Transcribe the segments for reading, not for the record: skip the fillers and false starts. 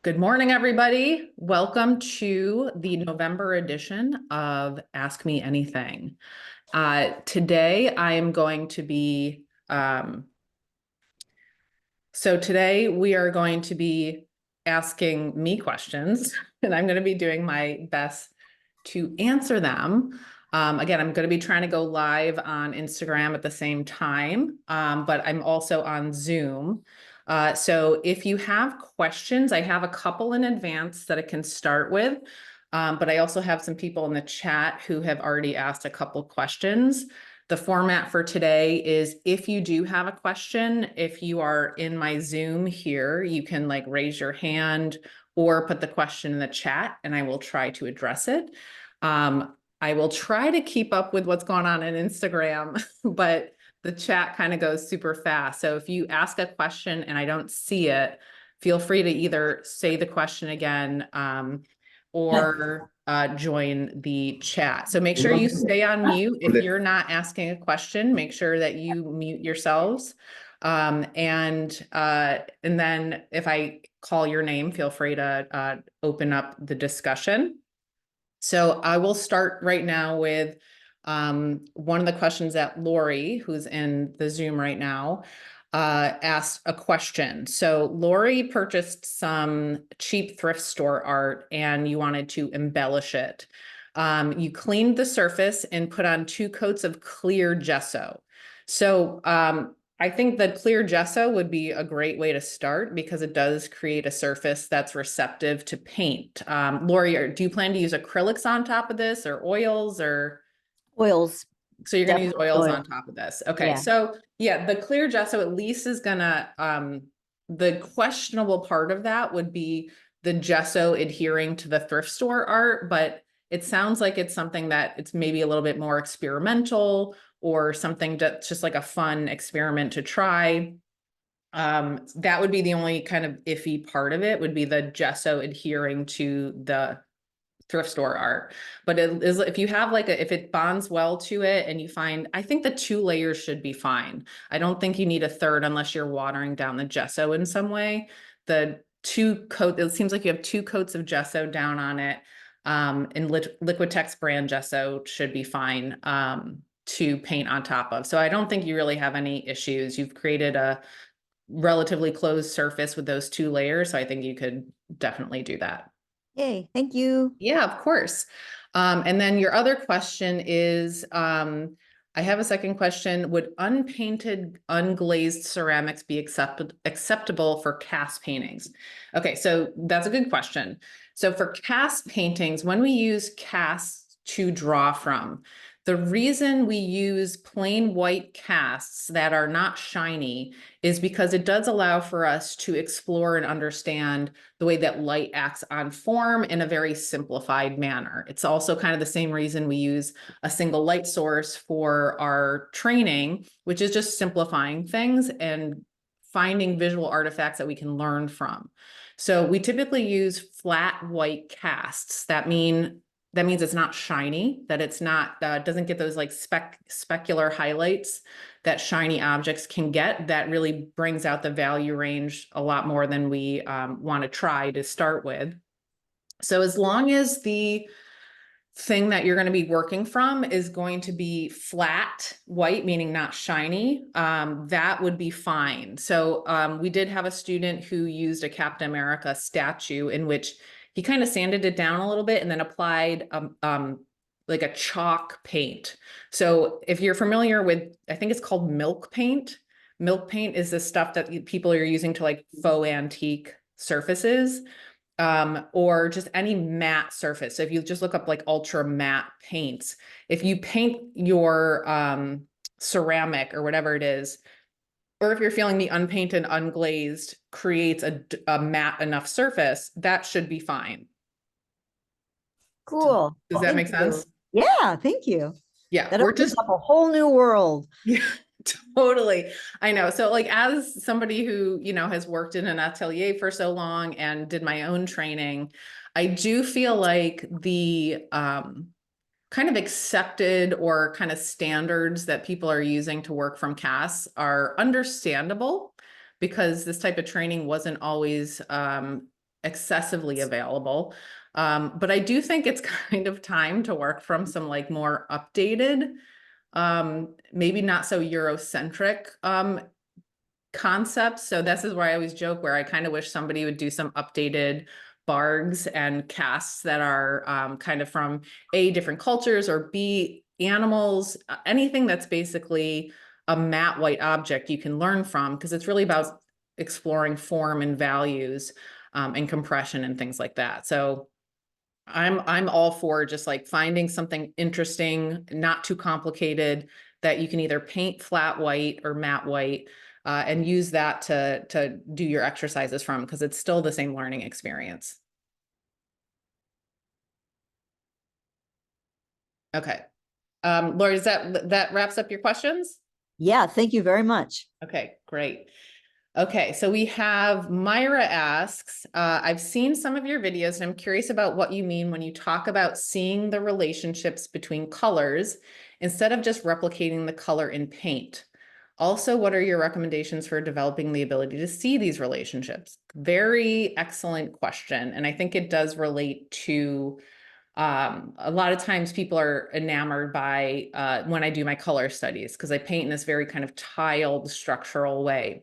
Good morning, everybody. Welcome to the November edition of Ask Me Anything. Today I am going to be, today we are going to be asking me questions, and I'm going to be doing my best to answer them. Again, I'm going to be trying to go live on Instagram at the same time, but I'm also on Zoom. So if you have questions, I have a couple in advance that I can start with, but I also have some people in the chat who have already asked a couple questions. The format for today is if you do have a question, if you are in my Zoom here, you can like raise your hand or put the question in the chat and I will try to address it. I will try to keep up with what's going on Instagram, but the chat kind of goes super fast. So if you ask a question and I don't see it, feel free to either say the question again or join the chat. So make sure you stay on mute. If you're not asking a question, make sure that you mute yourselves. And then if I call your name, feel free to open up the discussion. So I will start right now with one of the questions that Lori, who's in the Zoom right now, asked a question. So Lori purchased some cheap thrift store art and you wanted to embellish it. You cleaned the surface and put on 2 coats of clear gesso. So I think that clear gesso would be a great way to start because it does create a surface that's receptive to paint. Lori, do you plan to use acrylics on top of this or oils or? Oils. So you're going to use oils on top of this. Okay. Yeah. So yeah, the clear gesso at least is gonna, the questionable part of that would be the gesso adhering to the thrift store art, but it sounds like it's something that it's maybe a little bit more experimental or something that's just like a fun experiment to try. That would be the only kind of iffy part of it would be the gesso adhering to the thrift store art. But it is, if you have like if it bonds well to it and you find, I think the 2 layers should be fine. I don't think you need a third unless you're watering down the gesso in some way. The 2 coat, it seems like you have 2 coats of gesso down on it. And Liquitex brand gesso should be fine to paint on top of. So I don't think you really have any issues. You've created a relatively closed surface with those 2 layers. So I think you could definitely do that. Yay, thank you. Yeah, of course. And then your other question is, I have a second question. Would unpainted, unglazed ceramics be acceptable for cast paintings? Okay, so that's a good question. So for cast paintings, when we use casts to draw from, the reason we use plain white casts that are not shiny is because it does allow for us to explore and understand the way that light acts on form in a very simplified manner. It's also kind of the same reason we use a single light source for our training, which is just simplifying things and finding visual artifacts that we can learn from. So we typically use flat white casts. That means it's not shiny, that it's not, doesn't get those like specular highlights that shiny objects can get. That really brings out the value range a lot more than we want to try to start with. So as long as the thing that you're going to be working from is going to be flat white, meaning not shiny, that would be fine. So we did have a student who used a Captain America statue in which he kind of sanded it down a little bit and then applied like a chalk paint. So if you're familiar with, I think it's called milk paint. Milk paint is the stuff that people are using to like faux antique surfaces, or just any matte surface. So if you just look up like ultra matte paints, if you paint your ceramic or whatever it is, or if you're feeling the unpainted, unglazed creates a matte enough surface, that should be fine. Cool. Does that make sense? Yeah, thank you. Yeah, That we're opens just up a whole new world. Yeah, totally. I know. So like as somebody who, has worked in an atelier for so long and did my own training, I do feel like the kind of accepted or kind of standards that people are using to work from casts are understandable because this type of training wasn't always excessively available. But I do think it's kind of time to work from some like more updated, maybe not so Eurocentric concepts. So this is where I always joke where I kind of wish somebody would do some updated bargs and casts that are kind of from A, different cultures, or B, animals, anything that's basically a matte white object you can learn from, because it's really about exploring form and values and compression and things like that. So I'm all for just like finding something interesting, not too complicated, that you can either paint flat white or matte white, and use that to do your exercises from, because it's still the same learning experience. Okay. Lori, is that wraps up your questions? Yeah, thank you very much. Okay, great. Okay, so we have Myra asks, I've seen some of your videos and I'm curious about what you mean when you talk about seeing the relationships between colors instead of just replicating the color in paint. Also, what are your recommendations for developing the ability to see these relationships? Very excellent question. And I think it does relate to a lot of times people are enamored by when I do my color studies, because I paint in this very kind of tiled structural way.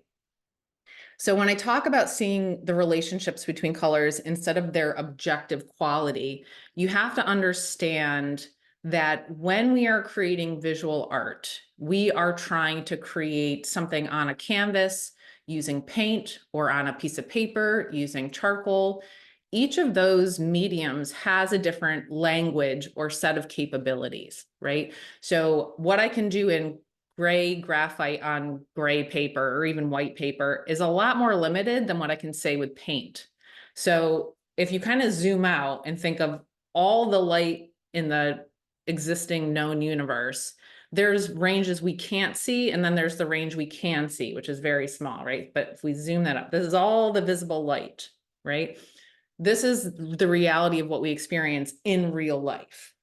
So when I talk about seeing the relationships between colors instead of their objective quality, you have to understand that when we are creating visual art, we are trying to create something on a canvas using paint or on a piece of paper using charcoal. Each of those mediums has a different language or set of capabilities, right? So what I can do in gray graphite on gray paper or even white paper is a lot more limited than what I can say with paint. So if you kind of zoom out and think of all the light in the existing known universe, there's ranges we can't see, and then there's the range we can see, which is very small, right? But if we zoom that up, this is all the visible light, right? This is the reality of what we experience in real life.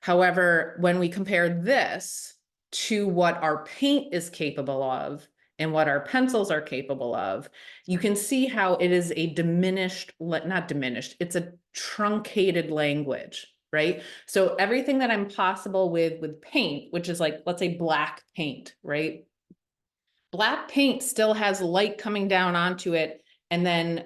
However, when we compare this to what our paint is capable of and what our pencils are capable of, you can see how it is a diminished, not diminished, it's a truncated language, right? So everything that I'm possible with paint, which is like, let's say black paint, right? Black paint still has light coming down onto it, and then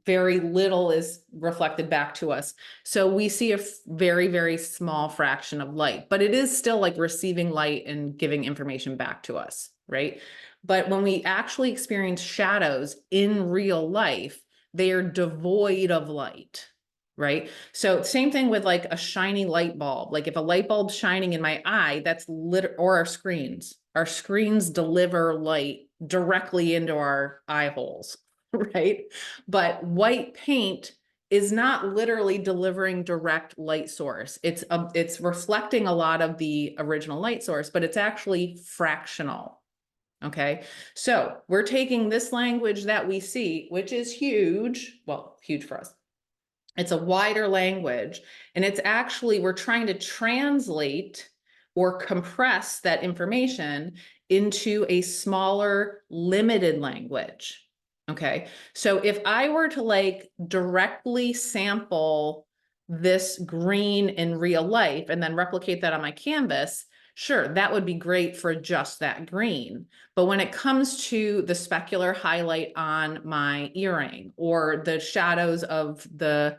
very little is reflected back to us. So we see a very, very small fraction of light, but it is still like receiving light and giving information back to us, right? But when we actually experience shadows in real life, they are devoid of light, right? So same thing with like a shiny light bulb. Like if a light bulb's shining in my eye, that's lit, or our screens. Our screens deliver light directly into our eye holes, right? But white paint is not literally delivering direct light source. It's reflecting a lot of the original light source, but it's actually fractional. Okay, so we're taking this language that we see, which is huge, well, huge for us. It's a wider language, and it's actually, we're trying to translate or compress that information into a smaller, limited language. Okay, so if I were to like directly sample this green in real life and then replicate that on my canvas, sure, that would be great for just that green. But when it comes to the specular highlight on my earring or the shadows of the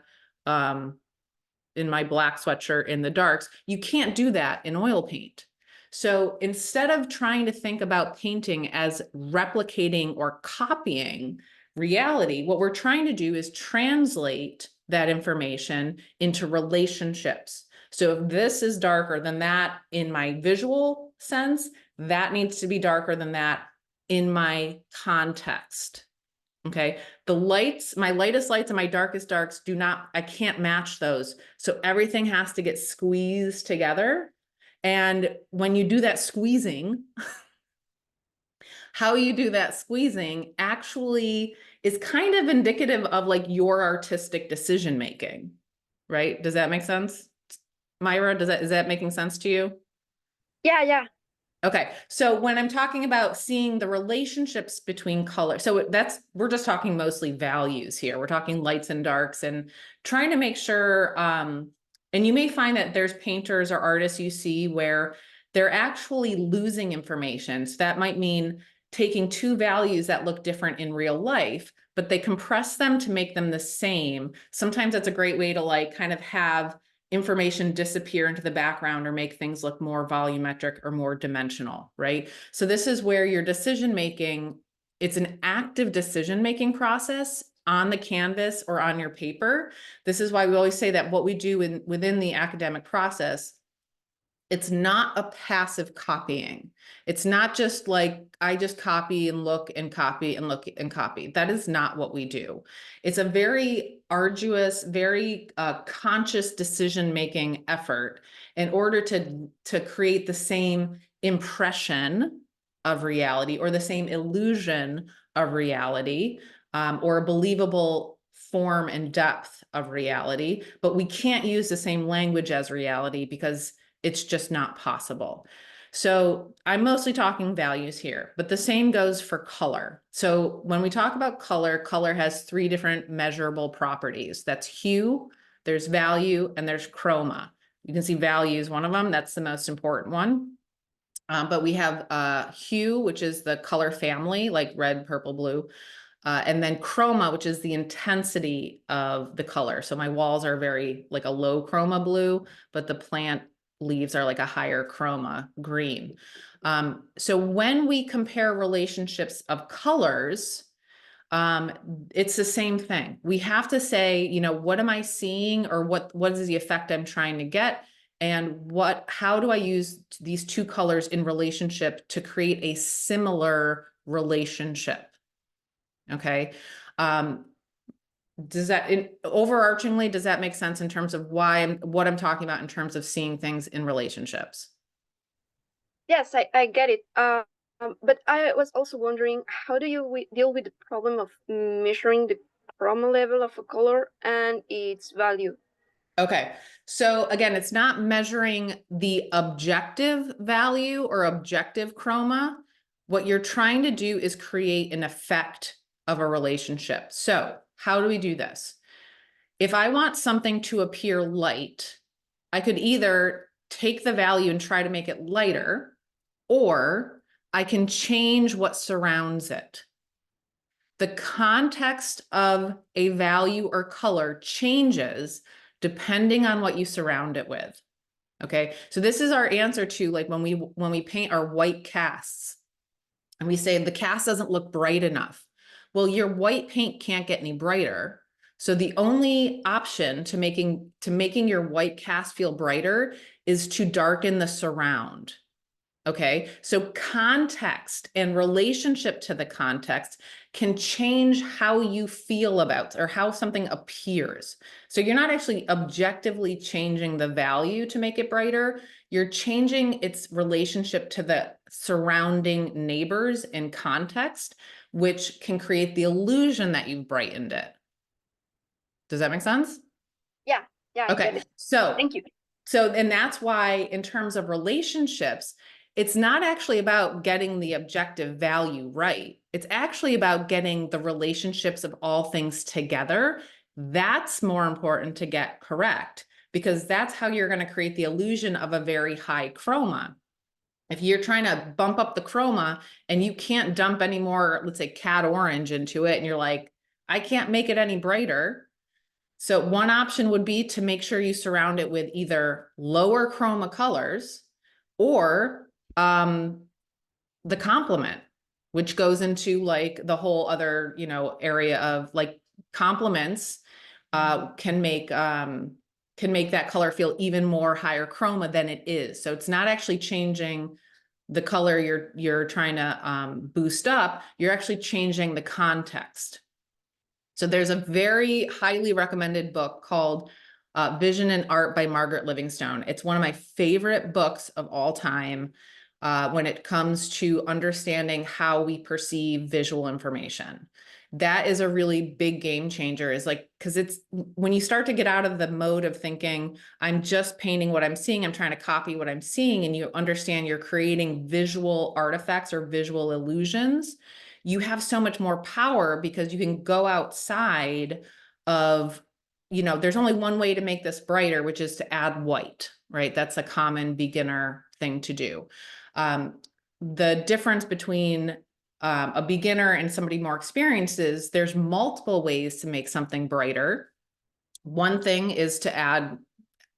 in my black sweatshirt in the darks, you can't do that in oil paint. So instead of trying to think about painting as replicating or copying reality, what we're trying to do is translate that information into relationships. So if this is darker than that in my visual sense, that needs to be darker than that in my context. Okay, the lights, my lightest lights and my darkest darks I can't match those. So everything has to get squeezed together. And when you do that squeezing, how you do that squeezing actually is kind of indicative of like your artistic decision making, right? Does that make sense? Myra, is that making sense to you? Yeah, yeah. Okay, so when I'm talking about seeing the relationships between color, so we're just talking mostly values here. We're talking lights and darks and trying to make sure, and you may find that there's painters or artists you see where they're actually losing information. So that might mean taking two values that look different in real life, but they compress them to make them the same. Sometimes that's a great way to like kind of have information disappear into the background or make things look more volumetric or more dimensional, right? So this is where your decision making, it's an active decision making process on the canvas or on your paper. This is why we always say that what we do within the academic process, it's not a passive copying. It's not just like, I just copy and look and copy and look and copy. That is not what we do. It's a very arduous, very conscious decision-making effort in order to create the same impression of reality or the same illusion of reality, or a believable form and depth of reality. But we can't use the same language as reality because it's just not possible. So I'm mostly talking values here, but the same goes for color. So when we talk about color, color has three different measurable properties. That's hue, there's value, and there's chroma. You can see value is one of them. That's the most important one. But we have hue, which is the color family, like red, purple, blue. And then chroma, which is the intensity of the color. So my walls are very like a low chroma blue, but the plant leaves are like a higher chroma green. So when we compare relationships of colors, it's the same thing. We have to say, you know, what am I seeing, or what is the effect I'm trying to get? And how do I use these two colors in relationship to create a similar relationship? Okay. Overarchingly, does that make sense in terms of what I'm talking about in terms of seeing things in relationships? Yes, I get it. But I was also wondering, how do you deal with the problem of measuring the chroma level of a color and its value? Okay, so again, it's not measuring the objective value or objective chroma. What you're trying to do is create an effect of a relationship. So how do we do this? If I want something to appear light, I could either take the value and try to make it lighter, or I can change what surrounds it. The context of a value or color changes depending on what you surround it with. Okay, so this is our answer to like when we paint our white casts and we say the cast doesn't look bright enough. Well, your white paint can't get any brighter. So the only option to making your white cast feel brighter is to darken the surround. Okay, so context and relationship to the context can change how you feel about or how something appears. So you're not actually objectively changing the value to make it brighter. You're changing its relationship to the surrounding neighbors and context, which can create the illusion that you've brightened it. Does that make sense? Yeah, I get Okay, it. so Thank you. and that's why in terms of relationships, it's not actually about getting the objective value right. It's actually about getting the relationships of all things together. That's more important to get correct, because that's how you're going to create the illusion of a very high chroma. If you're trying to bump up the chroma and you can't dump any more, let's say cat orange into it, and you're like, I can't make it any brighter. So one option would be to make sure you surround it with either lower chroma colors or the complement, which goes into like the whole other, you know, area of like complements can make that color feel even more higher chroma than it is. So it's not actually changing the color you're trying to boost up. You're actually changing the context. So there's a very highly recommended book called Vision and Art by Margaret Livingston. It's one of my favorite books of all time when it comes to understanding how we perceive visual information. that is a really big game changer, is like, because it's when you start to get out of the mode of thinking, I'm just painting what I'm seeing, I'm trying to copy what I'm seeing, and you understand you're creating visual artifacts or visual illusions, you have so much more power because you can go outside of, there's only one way to make this brighter, which is to add white, right? That's a common beginner thing to do. The difference between a beginner and somebody more experienced is there's multiple ways to make something brighter. One thing is to add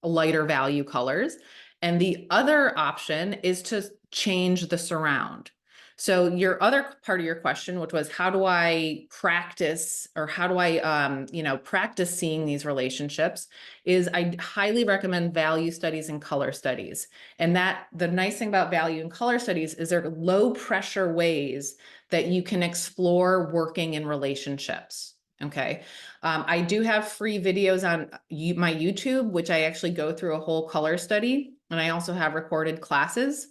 lighter value colors, and the other option is to change the surround. So your other part of your question, which was how do I practice, or how do I, practice seeing these relationships, is I highly recommend value studies and color studies. And that the nice thing about value and color studies is they're low pressure ways that you can explore working in relationships. Okay. I do have free videos on my YouTube, which I actually go through a whole color study. And I also have recorded classes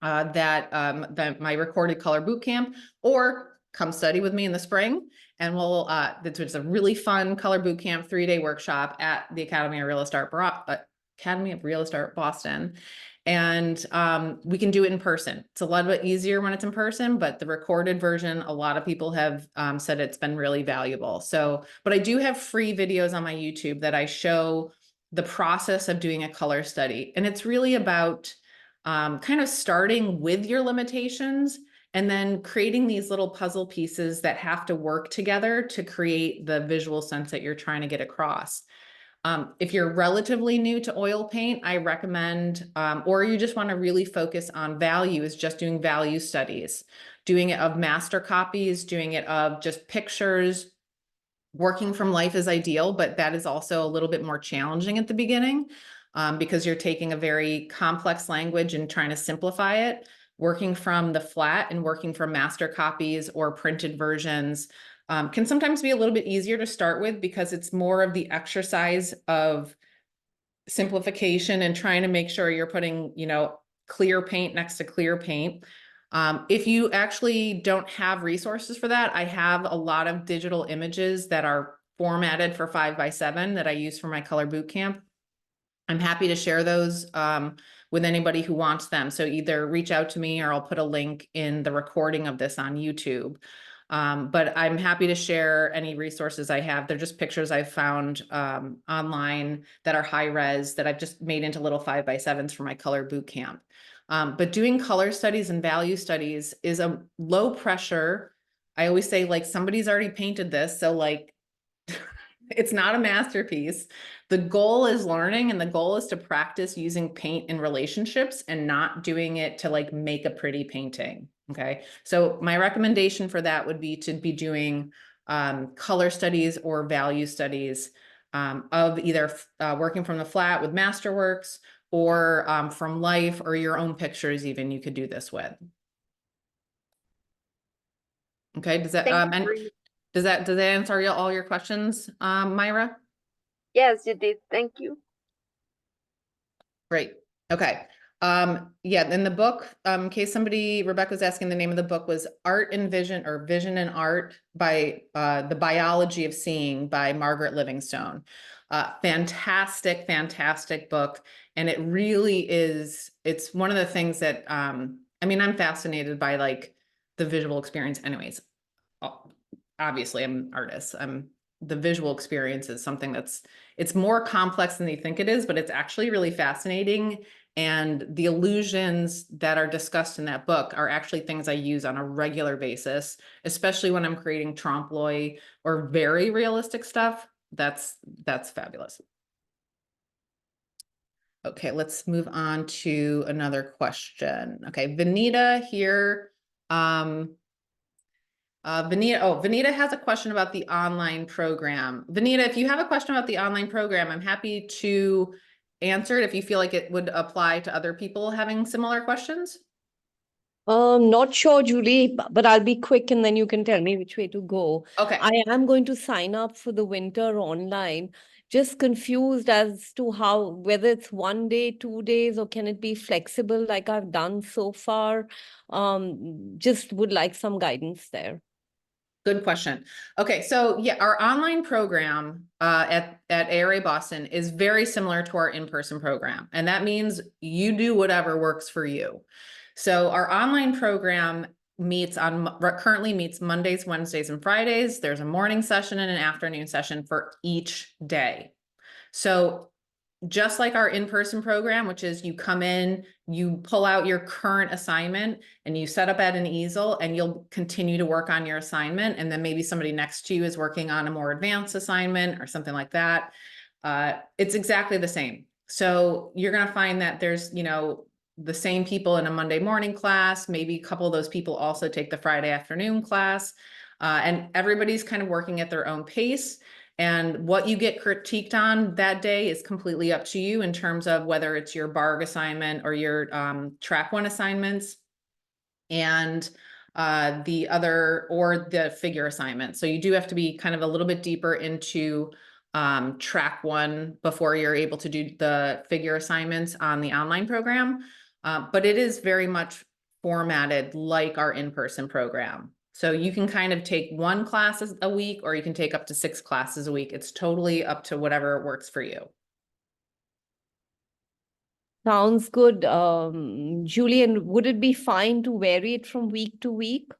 that my recorded color boot camp, or come study with me in the spring. And we'll, it's a really fun color boot camp 3-day workshop at the Academy of Real Estate Boston. And we can do it in person. It's a lot easier when it's in person, but the recorded version, a lot of people have said it's been really valuable. So, but I do have free videos on my YouTube that I show the process of doing a color study. And it's really about kind of starting with your limitations and then creating these little puzzle pieces that have to work together to create the visual sense that you're trying to get across. If you're relatively new to oil paint, I recommend, or you just want to really focus on value, is just doing value studies, doing it of master copies, doing it of just pictures. Working from life is ideal, but that is also a little bit more challenging at the beginning because you're taking a very complex language and trying to simplify it. Working from the flat and working from master copies or printed versions can sometimes be a little bit easier to start with because it's more of the exercise of simplification and trying to make sure you're putting, clear paint next to clear paint. If you actually don't have resources for that, I have a lot of digital images that are formatted for 5x7 that I use for my color boot camp. I'm happy to share those with anybody who wants them. So either reach out to me or I'll put a link in the recording of this on YouTube. But I'm happy to share any resources I have. They're just pictures I've found online that are high res that I've just made into little 5x7s for my color boot camp. But doing color studies and value studies is a low pressure. I always say, like, somebody's already painted this. So like, it's not a masterpiece. The goal is learning, and the goal is to practice using paint in relationships and not doing it to like make a pretty painting. Okay. So my recommendation for that would be to be doing color studies or value studies of either working from the flat with Masterworks or from life or your own pictures even you could do this with. Okay, does that does that answer all your questions, Myra? Yes, you did. Thank you. Great. Okay. Yeah, in the book, in case Rebecca was asking, the name of the book was Art and Vision, or Vision and Art by The Biology of Seeing by Margaret Livingston. Fantastic, fantastic book. And it really is, it's one of the things that, I mean, I'm fascinated by like the visual experience anyways. Obviously I'm an artist. The visual experience is something it's more complex than they think it is, but it's actually really fascinating. And the illusions that are discussed in that book are actually things I use on a regular basis, especially when I'm creating trompe l'oeil or very realistic stuff. That's fabulous. Okay, let's move on to another question. Okay, Vanita here. Vanita has a question about the online program. Vanita, if you have a question about the online program, I'm happy to answer it if you feel like it would apply to other people having similar questions. Not sure, Julie, but I'll be quick and then you can tell me which way to go. Okay. I am going to sign up for the winter online. Just confused as to whether it's 1 day, 2 days, or can it be flexible like I've done so far? Just would like some guidance there. Good question. Okay, so yeah, our online program at ARA Boston is very similar to our in-person program, and that means you do whatever works for you. So our online program currently meets Mondays, Wednesdays, and Fridays. There's a morning session and an afternoon session for each day. So just like our in-person program, which is you come in, you pull out your current assignment and you set up at an easel and you'll continue to work on your assignment. And then maybe somebody next to you is working on a more advanced assignment or something like that. It's exactly the same. So you're going to find that there's, the same people in a Monday morning class, maybe a couple of those people also take the Friday afternoon class, and everybody's kind of working at their own pace. And what you get critiqued on that day is completely up to you in terms of whether it's your BARG assignment or your track 1 assignments and the figure assignment. So you do have to be kind of a little bit deeper into track 1 before you're able to do the figure assignments on the online program. But it is very much formatted like our in-person program. So you can kind of take 1 class a week, or you can take up to 6 classes a week. It's totally up to whatever works for you. Sounds good. Julian, would it be fine to vary it from week to week?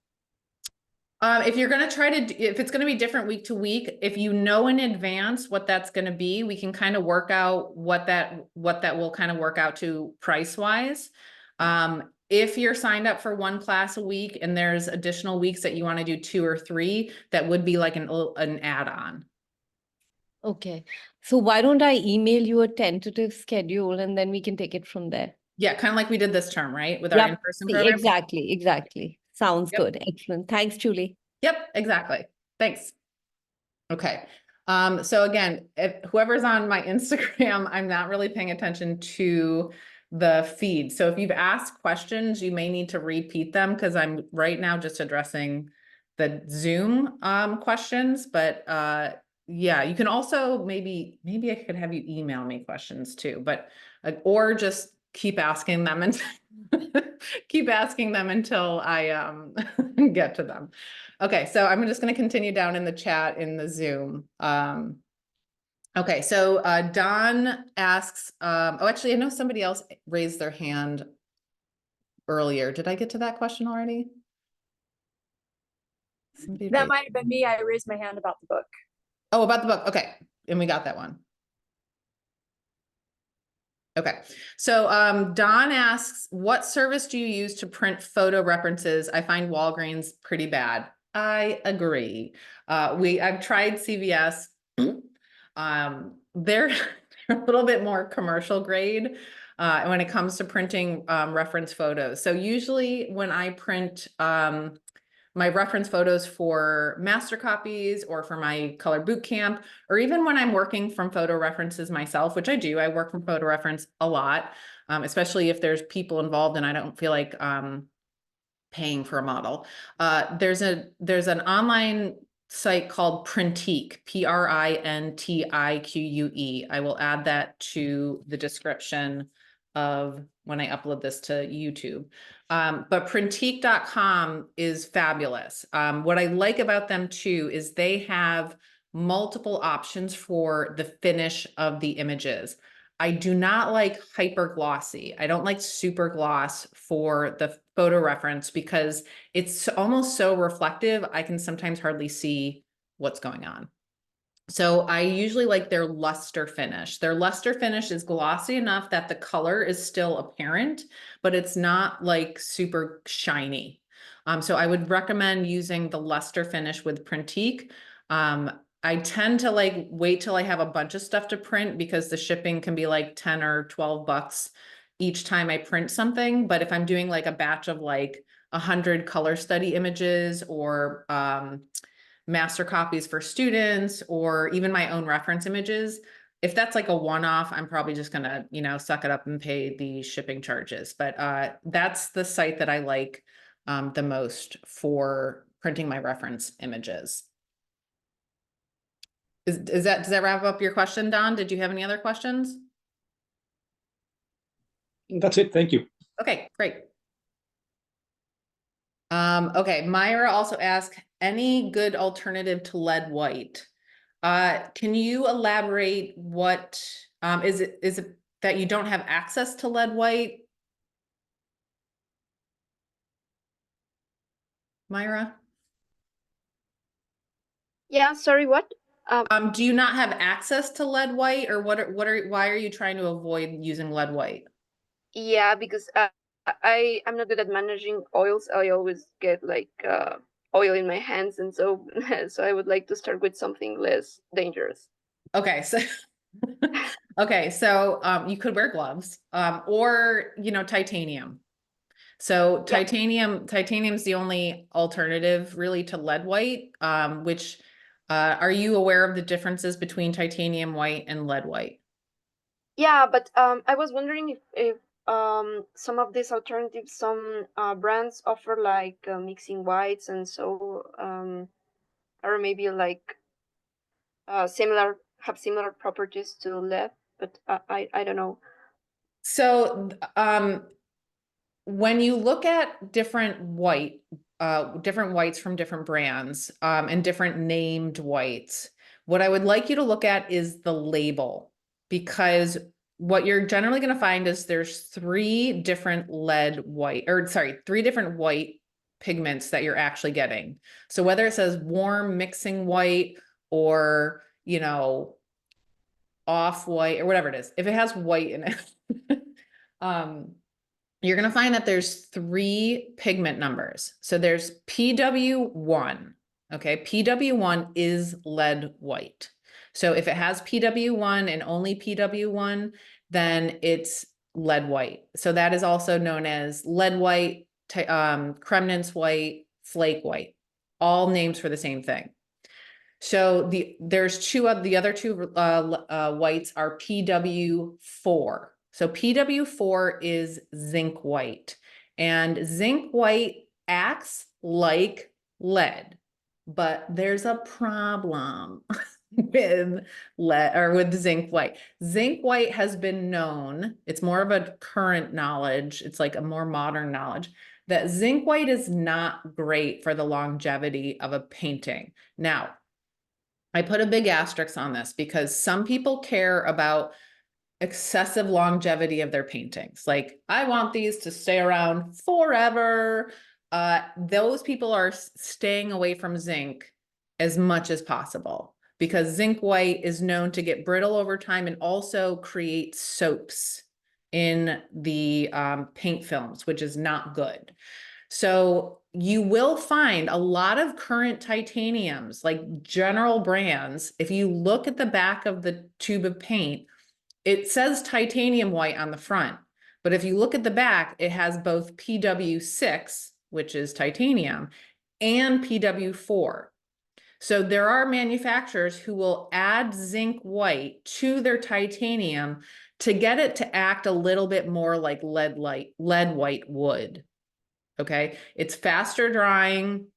If you're going to if it's going to be different week to week, if you know in advance what that's going to be, we can kind of work out what that will kind of work out to price wise. If you're signed up for 1 class a week and there's additional weeks that you want to do 2 or 3, that would be like an add-on. Okay. So why don't I email you a tentative schedule and then we can take it from there? Yeah, kind of like we did this term, right? With our Yep. in-person program. Exactly. Sounds Yep. good. Excellent. Thanks, Julie. Yep, exactly. Thanks. Okay. So again, if whoever's on my Instagram, I'm not really paying attention to the feed. So if you've asked questions, you may need to repeat them because I'm right now just addressing the Zoom questions. But yeah, you can also maybe I could have you email me questions too, but or just keep asking them and keep asking them until I get to them. Okay, so I'm just going to continue down in the chat in the Zoom. Okay, so Don asks, oh, actually, I know somebody else raised their hand earlier. Did I get to that question already? That might have been me. I raised my hand about the book. Oh, about the book. Okay, and we got that one. Okay, so Don asks, what service do you use to print photo references? I find Walgreens pretty bad. I agree. I've tried CVS. They're a little bit more commercial grade when it comes to printing reference photos. So usually when I print my reference photos for master copies or for my color boot camp, or even when I'm working from photo references myself, which I do, I work from photo reference a lot, especially if there's people involved and I don't feel like paying for a model. There's an online site called Printique, Printique. I will add that to the description of when I upload this to YouTube. But Printique.com is fabulous. What I like about them too is they have multiple options for the finish of the images. I do not like hyper glossy. I don't like super gloss for the photo reference because it's almost so reflective. I can sometimes hardly see what's going on. So I usually like their luster finish. Their luster finish is glossy enough that the color is still apparent, but it's not like super shiny. So I would recommend using the luster finish with Printique. I tend to like wait till I have a bunch of stuff to print because the shipping can be like 10 or 12 bucks each time I print something. But if I'm doing like a batch of like 100 color study images or master copies for students or even my own reference images, if that's like a one-off, I'm probably just gonna, suck it up and pay the shipping charges. But that's the site that I like the most for printing my reference images. Does that wrap up your question, Don? Did you have any other questions? That's it. Thank you. Okay, great. Okay, Myra also asked, any good alternative to lead white? Can you elaborate what, is it that you don't have access to lead white? Myra? Yeah, sorry, what? Do you not have access to lead white, or why are you trying to avoid using lead white? Yeah, because I'm not good at managing oils. I always get like oil in my hands, and so so I would like to start with something less dangerous. Okay, so okay, so you could wear gloves, or titanium. So Yeah. titanium's the only alternative really to lead white, which are you aware of the differences between titanium white and lead white? Yeah, but I was wondering if some of these alternatives, some brands offer like mixing whites, and so or maybe like have similar properties to lead, but I don't know. So when you look at different whites from different brands, and different named whites, what I would like you to look at is the label, because what you're generally going to find is there's three different white pigments that you're actually getting. So whether it says warm mixing white or, off white or whatever it is, if it has white in it, you're going to find that there's three pigment numbers. So there's PW1. Okay, PW1 is lead white. So if it has PW1 and only PW1, then it's lead white. So that is also known as lead white, Kremnitz white, flake white, all names for the same thing. So there's the other two whites are PW4. So PW4 is zinc white, and zinc white acts like lead, but there's a problem with lead or with zinc white. Zinc white has been known, it's more of a current knowledge, it's like a more modern knowledge, that zinc white is not great for the longevity of a painting. Now, I put a big asterisk on this because some people care about excessive longevity of their paintings. Like, I want these to stay around forever. Those people are staying away from zinc as much as possible because zinc white is known to get brittle over time and also create soaps in the paint films, which is not good. So you will find a lot of current titaniums, like general brands. If you look at the back of the tube of paint, it says titanium white on the front. But if you look at the back, it has both PW6, which is titanium, and PW4. So there are manufacturers who will add zinc white to their titanium to get it to act a little bit more like lead white would. Okay, it's faster drying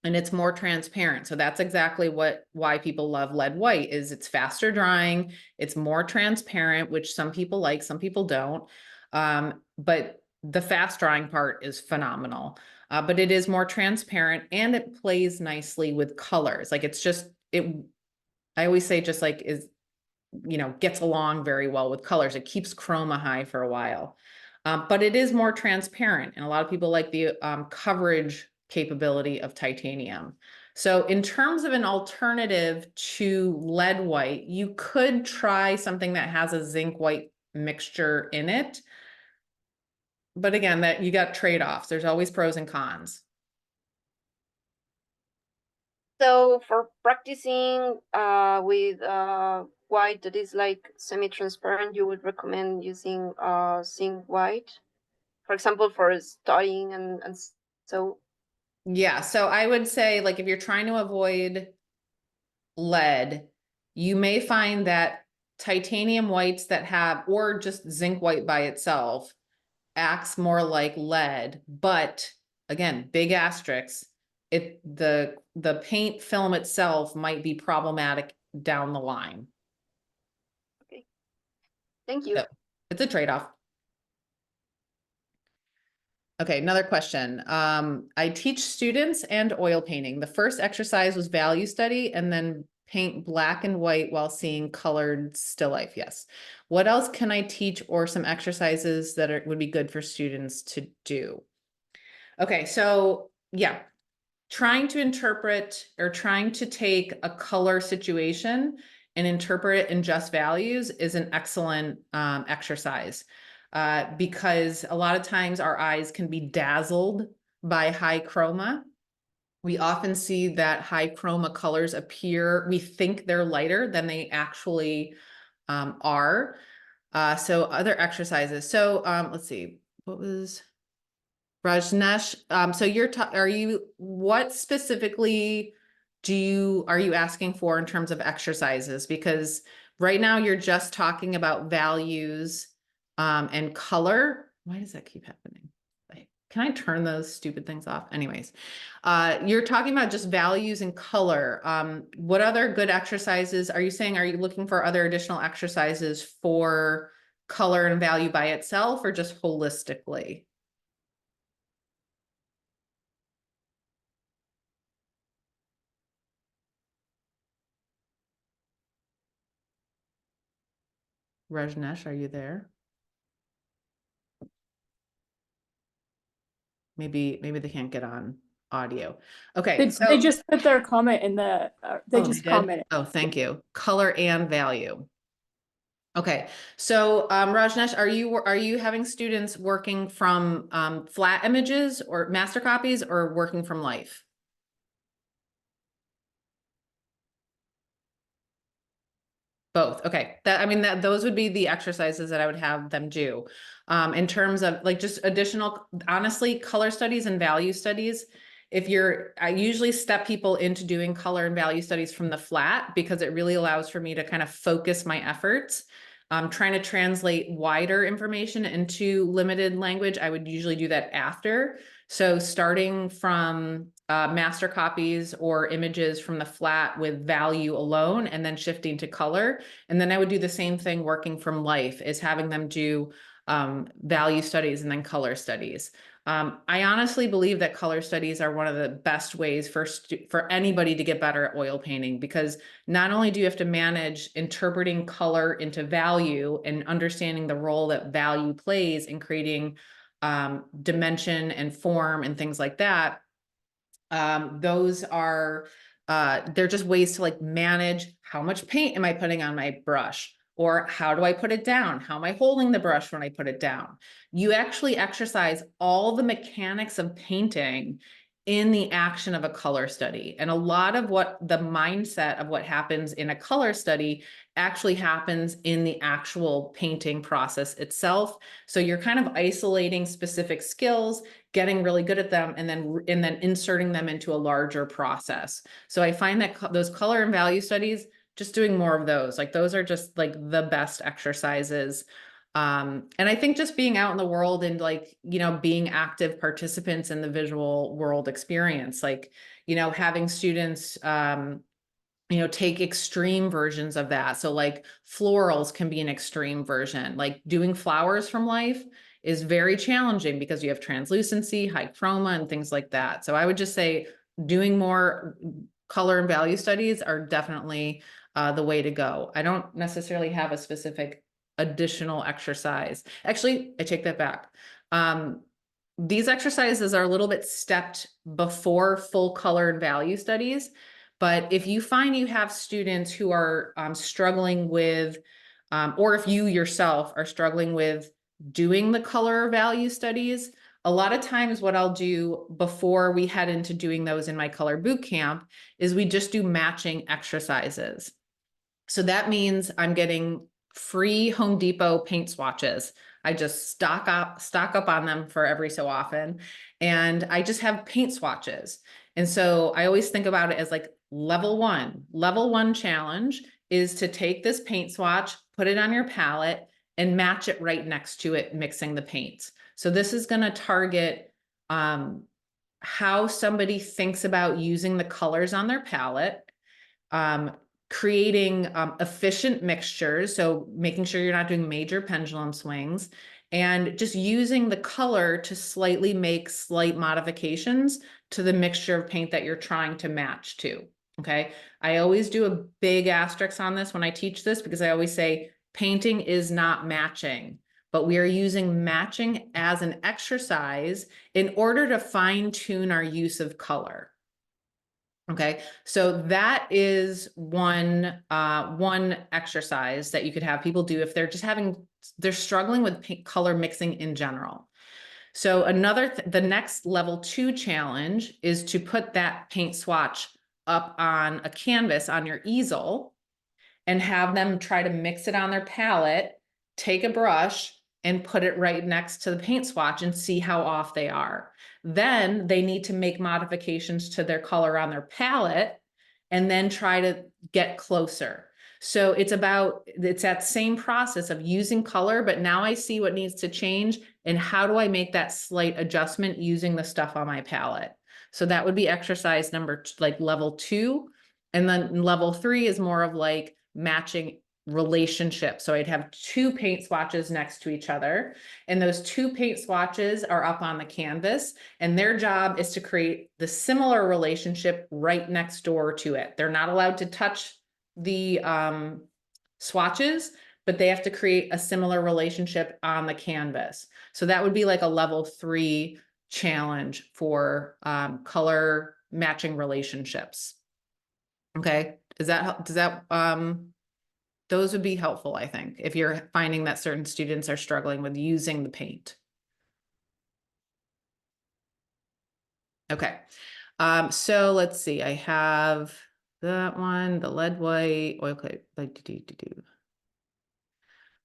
and it's more transparent. So that's exactly why people love lead white is it's faster drying, it's more transparent, which some people like, some people don't. But the fast drying part is phenomenal. But it is more transparent and it plays nicely with colors. Like I always say just like gets along very well with colors. It keeps chroma high for a while. But it is more transparent, and a lot of people like the coverage capability of titanium. So in terms of an alternative to lead white, you could try something that has a zinc white mixture in it. But again, that you got trade-offs. There's always pros and cons. So for practicing with white that is like semi-transparent, you would recommend using zinc white, for example, for studying and so. Yeah, so I would say, like, if you're trying to avoid lead, you may find that titanium whites that have, or just zinc white by itself, acts more like lead, but again, big asterisks, the paint film itself might be problematic down the line. Okay, thank you. So it's a trade-off. Okay, another question. I teach students and oil painting. The first exercise was value study and then paint black and white while seeing colored still life. Yes. What else can I teach or some exercises that would be good for students to do? Okay, so yeah, trying to interpret or trying to take a color situation and interpret it in just values is an excellent exercise. Because a lot of times our eyes can be dazzled by high chroma. We often see that high chroma colors appear, we think they're lighter than they actually are. So other exercises. So let's see, what was Rajneesh? So what specifically are you asking for in terms of exercises? Because right now you're just talking about values and color. Why does that keep happening? Can I turn those stupid things off? Anyways, you're talking about just values and color. What other good exercises are you saying? Are you looking for other additional exercises for color and value by itself or just holistically? Rajneesh, are you there? Maybe they can't get on audio. Okay, They just put their comment in the, they oh, just did? commented. Oh, thank you. Color and value. Okay, so Rajneesh, are you having students working from flat images or master copies or working from life? Both. Okay. Those would be the exercises that I would have them do. In terms of like just additional, honestly, color studies and value studies. I usually step people into doing color and value studies from the flat because it really allows for me to kind of focus my efforts. Trying to translate wider information into limited language, I would usually do that after. So starting from master copies or images from the flat with value alone and then shifting to color. And then I would do the same thing working from life, is having them do value studies and then color studies. I honestly believe that color studies are one of the best ways for anybody to get better at oil painting, because not only do you have to manage interpreting color into value and understanding the role that value plays in creating dimension and form and things like that. Those are, they're just ways to like manage how much paint am I putting on my brush, or how do I put it down? How am I holding the brush when I put it down? You actually exercise all the mechanics of painting in the action of a color study. And a lot of what the mindset of what happens in a color study actually happens in the actual painting process itself. So you're kind of isolating specific skills, getting really good at them, and then inserting them into a larger process. So I find that those color and value studies, just doing more of those, like those are just like the best exercises. And I think just being out in the world and like, being active participants in the visual world experience, like, having students, take extreme versions of that. So like florals can be an extreme version. Like doing flowers from life is very challenging because you have translucency, high chroma, and things like that. So I would just say doing more color and value studies are definitely the way to go. I don't necessarily have a specific additional exercise. Actually, I take that back. These exercises are a little bit stepped before full color and value studies. But if you find you have students who are struggling with, or if you yourself are struggling with doing the color value studies, a lot of times what I'll do before we head into doing those in my color boot camp is we just do matching exercises. So that means I'm getting free Home Depot paint swatches. I just stock up on them for every so often. And I just have paint swatches. And so I always think about it as like level one challenge is to take this paint swatch, put it on your palette, and match it right next to it, mixing the paints. So this is going to target how somebody thinks about using the colors on their palette, creating efficient mixtures. So making sure you're not doing major pendulum swings, and just using the color to slightly make slight modifications to the mixture of paint that you're trying to match to. Okay. I always do a big asterisk on this when I teach this, because I always say painting is not matching, but we are using matching as an exercise in order to fine tune our use of color. Okay, so that is one exercise that you could have people do if they're just they're struggling with paint color mixing in general. So the next level 2 challenge is to put that paint swatch up on a canvas on your easel and have them try to mix it on their palette, take a brush and put it right next to the paint swatch and see how off they are. Then they need to make modifications to their color on their palette and then try to get closer. So it's that same process of using color, but now I see what needs to change and how do I make that slight adjustment using the stuff on my palette. So that would be exercise number like level 2. And then level 3 is more of like matching relationship. So I'd have 2 paint swatches next to each other, and those 2 paint swatches are up on the canvas, and their job is to create the similar relationship right next door to it. They're not allowed to touch the swatches, but they have to create a similar relationship on the canvas. So that would be like a level 3 challenge for color matching relationships. Okay, does that those would be helpful, I think, if you're finding that certain students are struggling with using the paint. Okay, so let's see, I have that one, the lead white, oil clay,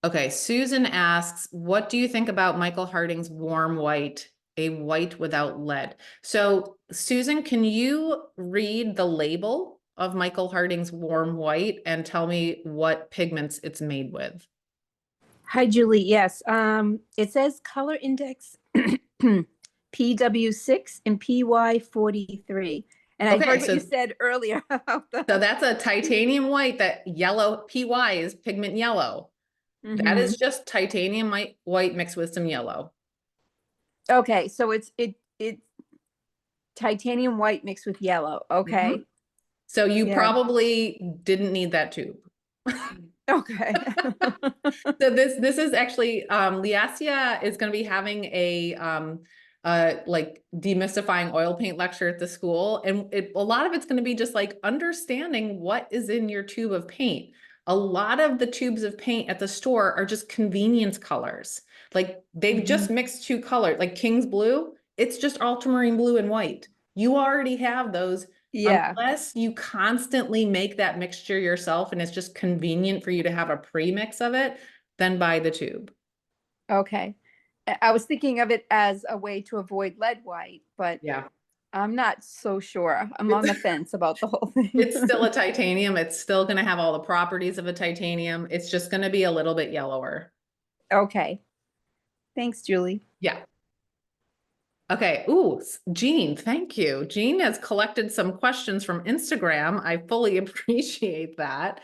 Okay, Susan asks, what do you think about Michael Harding's warm white, a white without lead? So Susan, can you read the label of Michael Harding's warm white and tell me what pigments it's made with? Hi, Julie. Yes. It says color index PW6 and PY43. And I Okay, heard what so- you said earlier about the. So that's a titanium white, that yellow PY is pigment yellow. That is just titanium white mixed with some yellow. Okay, so it's titanium white mixed with yellow. Okay. So you Yeah. probably didn't need that tube. Okay. So this is actually Liasia is going to be having a like demystifying oil paint lecture at the school, and a lot of it's going to be just like understanding what is in your tube of paint. A lot of the tubes of paint at the store are just convenience colors. Like they've just mixed 2 colors, like King's Blue. It's just ultramarine blue and white. You already have those. Yeah. Unless you constantly make that mixture yourself and it's just convenient for you to have a pre-mix of it, then buy the tube. Okay. I was thinking of it as a way to avoid lead white, but Yeah. I'm not so sure. I'm on the fence about the whole thing. It's still a titanium. It's still going to have all the properties of a titanium. It's just going to be a little bit yellower. Okay. Thanks, Julie. Yeah. Okay. Ooh, Jean, thank you. Jean has collected some questions from Instagram. I fully appreciate that.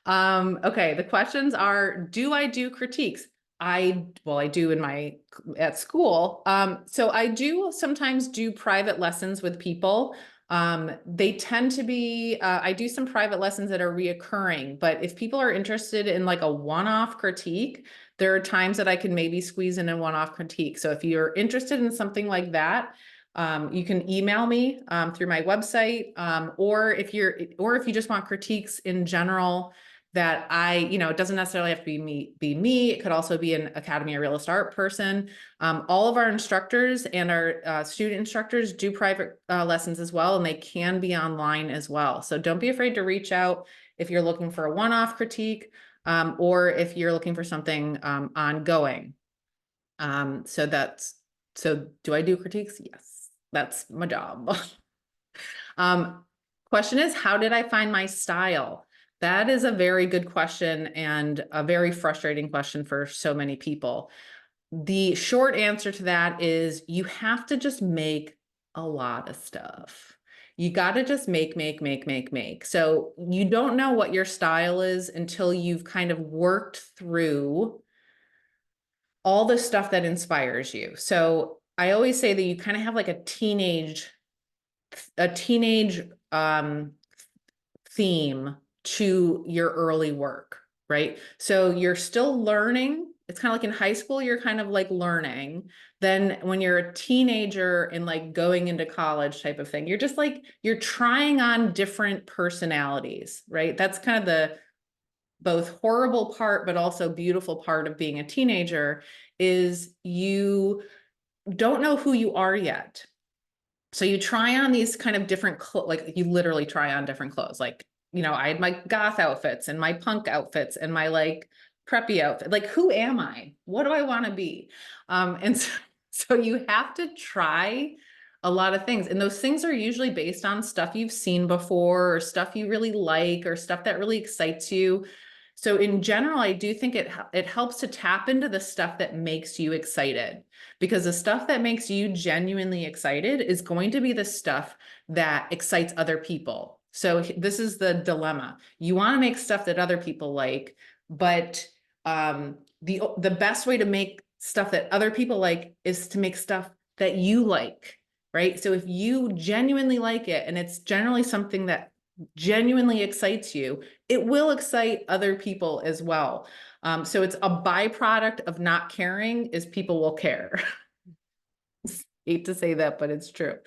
Okay. The questions are, do I do critiques? I do at school. So I do sometimes do private lessons with people. They tend to be, I do some private lessons that are reoccurring, but if people are interested in like a one-off critique, there are times that I can maybe squeeze in a one-off critique. So if you're interested in something like that, you can email me through my website, or if you just want critiques in general that it doesn't necessarily have to be me. It could also be an Academy of Realist Art person. All of our instructors and our student instructors do private lessons as well, and they can be online as well. So don't be afraid to reach out if you're looking for a one-off critique, or if you're looking for something ongoing. So do I do critiques? Yes, that's my job. Question is, how did I find my style? That is a very good question and a very frustrating question for so many people. The short answer to that is you have to just make a lot of stuff. You got to just make. So you don't know what your style is until you've kind of worked through all the stuff that inspires you. So I always say that you kind of have like a teenage theme to your early work, right? So you're still learning. It's kind of like in high school, you're kind of like learning. Then when you're a teenager and like going into college type of thing, you're just like, you're trying on different personalities, right? That's kind of the both horrible part, but also beautiful part of being a teenager is you don't know who you are yet. So you try on these kind of different, like you literally try on different clothes. Like, you know, I had my goth outfits and my punk outfits and my like preppy outfit. Like, who am I? What do I want to be? And so you have to try a lot of things. And those things are usually based on stuff you've seen before or stuff you really like or stuff that really excites you. So in general, I do think it helps to tap into the stuff that makes you excited, because the stuff that makes you genuinely excited is going to be the stuff that excites other people. So this is the dilemma. You want to make stuff that other people like, but the best way to make stuff that other people like is to make stuff that you like, right? So if you genuinely like it and it's generally something that genuinely excites you, it will excite other people as well. So it's a byproduct of not caring is people will care. Hate to say that, but it's true.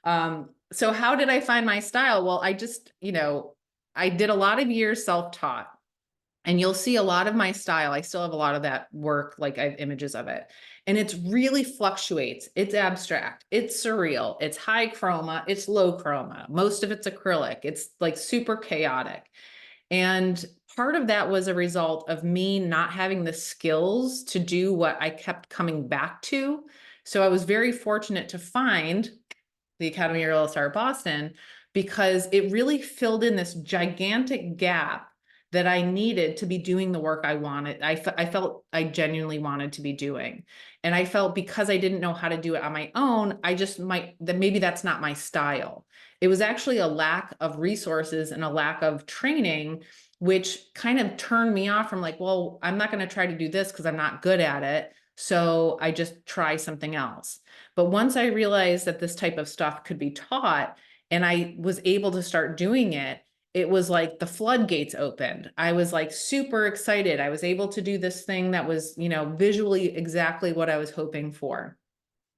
So how did I find my style? Well, I just, you know, I did a lot of years self-taught, and you'll see a lot of my style. I still have a lot of that work, like I have images of it. And it's really fluctuates. It's abstract, it's surreal, it's high chroma, it's low chroma. Most of it's acrylic. It's like super chaotic. And part of that was a result of me not having the skills to do what I kept coming back to. So I was very fortunate to find the Academy of Real Art Boston, because it really filled in this gigantic gap that I needed to be doing the work I wanted. I felt I genuinely wanted to be doing. And I felt because I didn't know how to do it on my own, I just that maybe that's not my style. It was actually a lack of resources and a lack of training, which kind of turned me off from like, well, I'm not going to try to do this because I'm not good at it. So I just try something else. But once I realized that this type of stuff could be taught and I was able to start doing it, it was like the floodgates opened. I was like super excited. I was able to do this thing that was, you know, visually exactly what I was hoping for.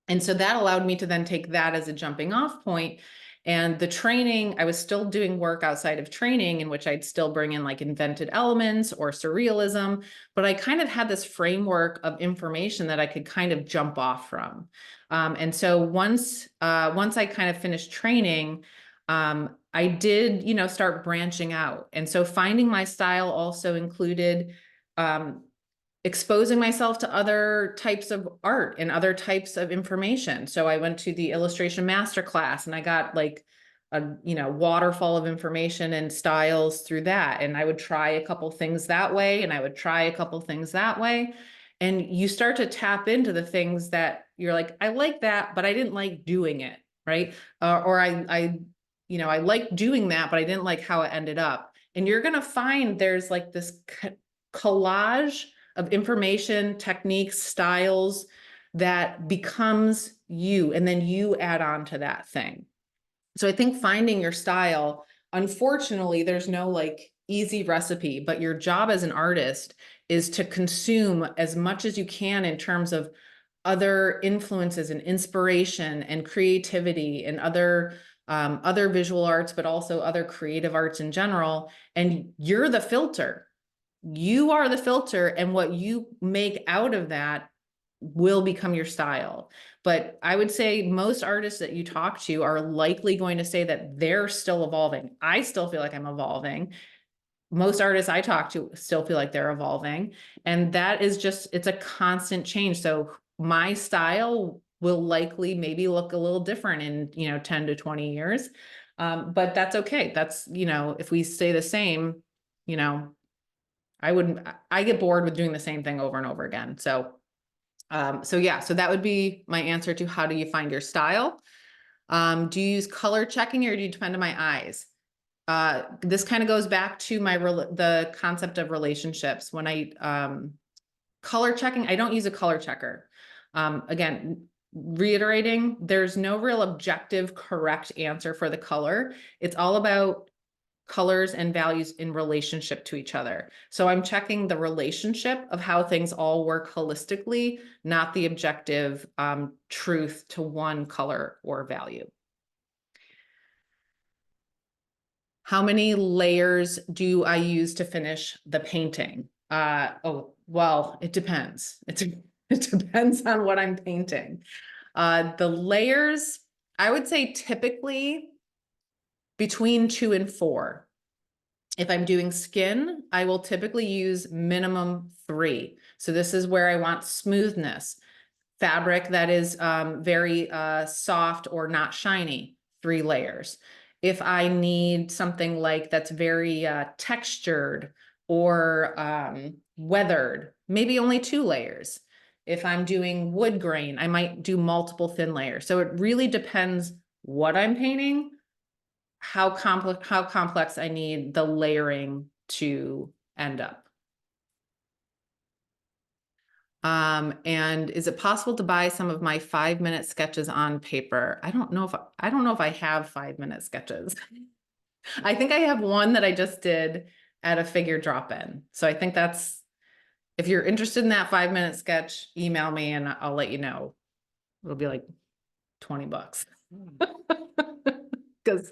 And so that allowed me to then take that as a jumping off point. And the training, I was still doing work outside of training in which I'd still bring in like invented elements or surrealism, but I kind of had this framework of information that I could kind of jump off from. And so once I kind of finished training, I did, you know, start branching out. And so finding my style also included exposing myself to other types of art and other types of information. So I went to the illustration masterclass and I got like a, you know, waterfall of information and styles through that. And I would try a couple things that way, and I would try a couple things that way. And you start to tap into the things that you're like, I like that, but I didn't like doing it, right? Or I you know, I liked doing that, but I didn't like how it ended up. And you're going to find there's like this collage of information, techniques, styles that becomes you, and then you add on to that thing. So I think finding your style, unfortunately, there's no like easy recipe, but your job as an artist is to consume as much as you can in terms of other influences and inspiration and creativity and other visual arts, but also other creative arts in general. And you're the filter. You are the filter, and what you make out of that will become your style. But I would say most artists that you talk to are likely going to say that they're still evolving. I still feel like I'm evolving. Most artists I talk to still feel like they're evolving. And that is just, it's a constant change. So my style will likely maybe look a little different in, you know, 10 to 20 years. But that's okay. That's, you know, if we stay the same, you know, I get bored with doing the same thing over and over again. So yeah, so that would be my answer to how do you find your style? Do you use color checking or do you depend on my eyes? This kind of goes back to the concept of relationships. When I color checking, I don't use a color checker. Again, reiterating, there's no real objective correct answer for the color. It's all about colors and values in relationship to each other. So I'm checking the relationship of how things all work holistically, not the objective truth to one color or value. How many layers do I use to finish the painting? Oh, well, it depends. It depends on what I'm painting. The layers, I would say typically between 2 and 4. If I'm doing skin, I will typically use minimum 3. So this is where I want smoothness. Fabric that is very soft or not shiny, 3 layers. If I need something like that's very textured or weathered, maybe only 2 layers. If I'm doing wood grain, I might do multiple thin layers. So it really depends what I'm painting, how complex I need the layering to end up. And is it possible to buy some of my 5-minute sketches on paper? I don't know if I have 5-minute sketches. I think I have one that I just did at a figure drop-in. So I think that's, if you're interested in that 5-minute sketch, email me and I'll let you know. It'll be like $20 because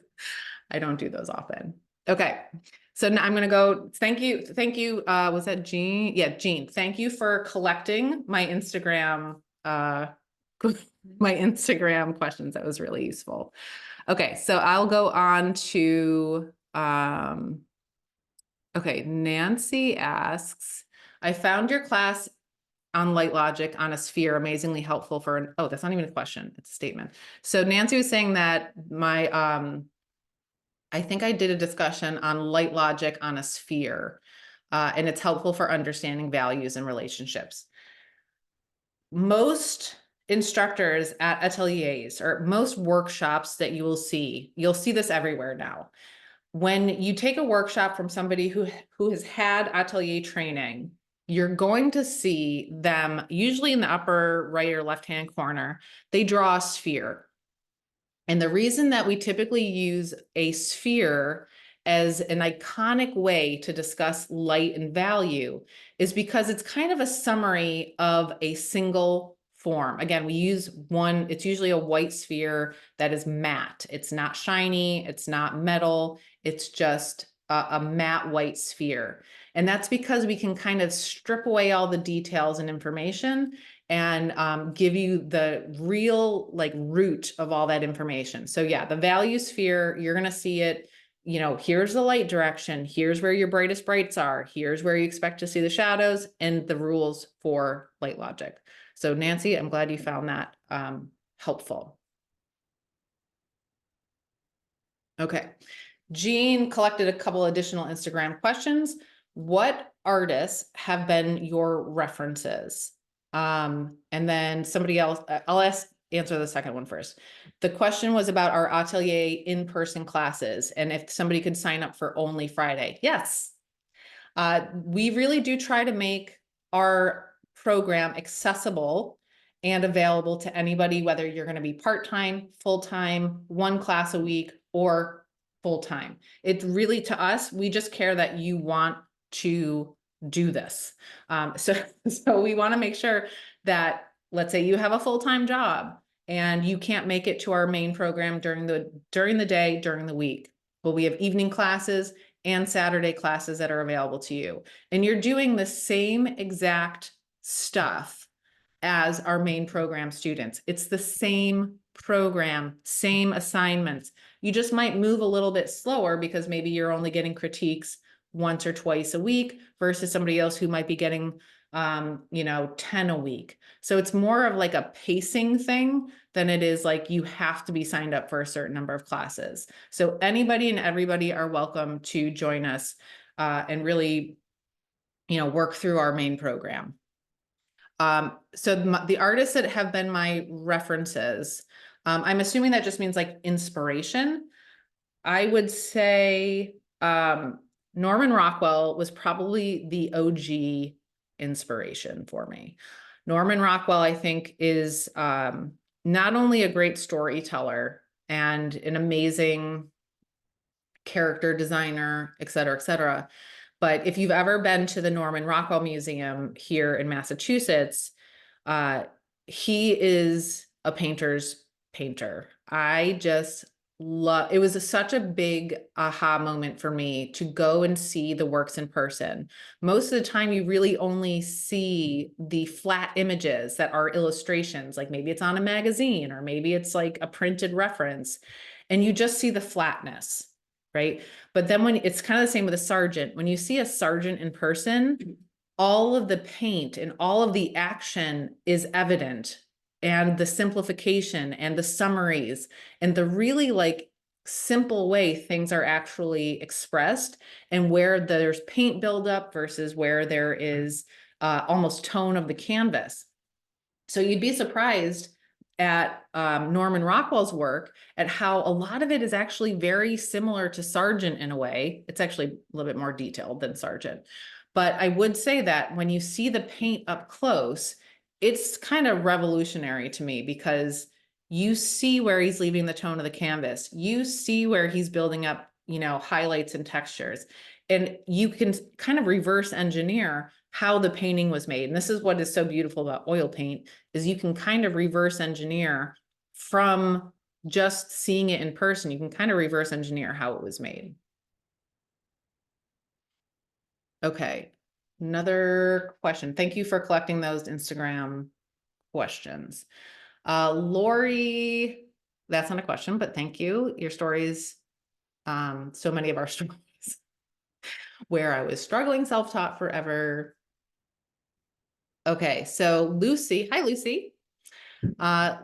I don't do those often. Okay. So now I'm going to go. Thank you. Was that Jean? Yeah, Jean. Thank you for collecting my Instagram, questions. That was really useful. Okay. So I'll go on to, okay. Nancy asks, I found your class on light logic on a sphere amazingly helpful for oh, that's not even a question. It's a statement. So Nancy was saying that I think I did a discussion on light logic on a sphere, and it's helpful for understanding values and relationships. Most instructors at ateliers or most workshops that you'll see this everywhere now. When you take a workshop from somebody who has had atelier training, you're going to see them usually in the upper right or left-hand corner, they draw a sphere. And the reason that we typically use a sphere as an iconic way to discuss light and value is because it's kind of a summary of a single form. Again, we use one, it's usually a white sphere that is matte. It's not shiny, it's not metal, it's just a matte white sphere. And that's because we can kind of strip away all the details and information and give you the real root of all that information. So yeah, the value sphere, you're going to see it, here's the light direction, here's where your brightest brights are, here's where you expect to see the shadows, and the rules for light logic. So Nancy, I'm glad you found that helpful. Okay. Jean collected a couple additional Instagram questions. What artists have been your references? And then somebody else, I'll answer the second one first. The question was about our atelier in-person classes and if somebody could sign up for only Friday. Yes. We really do try to make our program accessible and available to anybody, whether you're going to be part-time, full-time, 1 class a week, or full-time. It's really, to us, we just care that you want to do this. So we want to make sure that, let's say you have a full-time job and you can't make it to our main program during the day, during the week. Well, we have evening classes and Saturday classes that are available to you. And you're doing the same exact stuff as our main program students. It's the same program, same assignments. You just might move a little bit slower because maybe you're only getting critiques once or twice a week versus somebody else who might be getting 10 a week. So it's more of like a pacing thing than it is like you have to be signed up for a certain number of classes. So anybody and everybody are welcome to join us and really, work through our main program. So the artists that have been my references, I'm assuming that just means like inspiration. I would say Norman Rockwell was probably the OG inspiration for me. Norman Rockwell, I think, is not only a great storyteller and an amazing character designer, et cetera, but if you've ever been to the Norman Rockwell Museum here in Massachusetts, he is a painter's painter. I just love, it was such a big aha moment for me to go and see the works in person. Most of the time you really only see the flat images that are illustrations, like maybe it's on a magazine or maybe it's like a printed reference, and you just see the flatness, right? But then when it's kind of the same with a Sargent, when you see a Sargent in person, all of the paint and all of the action is evident, and the simplification and the summaries and the really like simple way things are actually expressed, and where there's paint buildup versus where there is almost tone of the canvas. So you'd be surprised at Norman Rockwell's work at how a lot of it is actually very similar to Sargent in a way. It's actually a little bit more detailed than Sargent. But I would say that when you see the paint up close, it's kind of revolutionary to me, because you see where he's leaving the tone of the canvas. You see where he's building up, you know, highlights and textures. And you can kind of reverse engineer how the painting was made. And this is what is so beautiful about oil paint, is you can kind of reverse engineer from just seeing it in person. You can kind of reverse engineer how it was made. Okay, another question. Thank you for collecting those Instagram questions. Lori, that's not a question, but thank you. Your stories, so many of our stories where I was struggling self-taught forever. Okay, so Lucy, hi Lucy.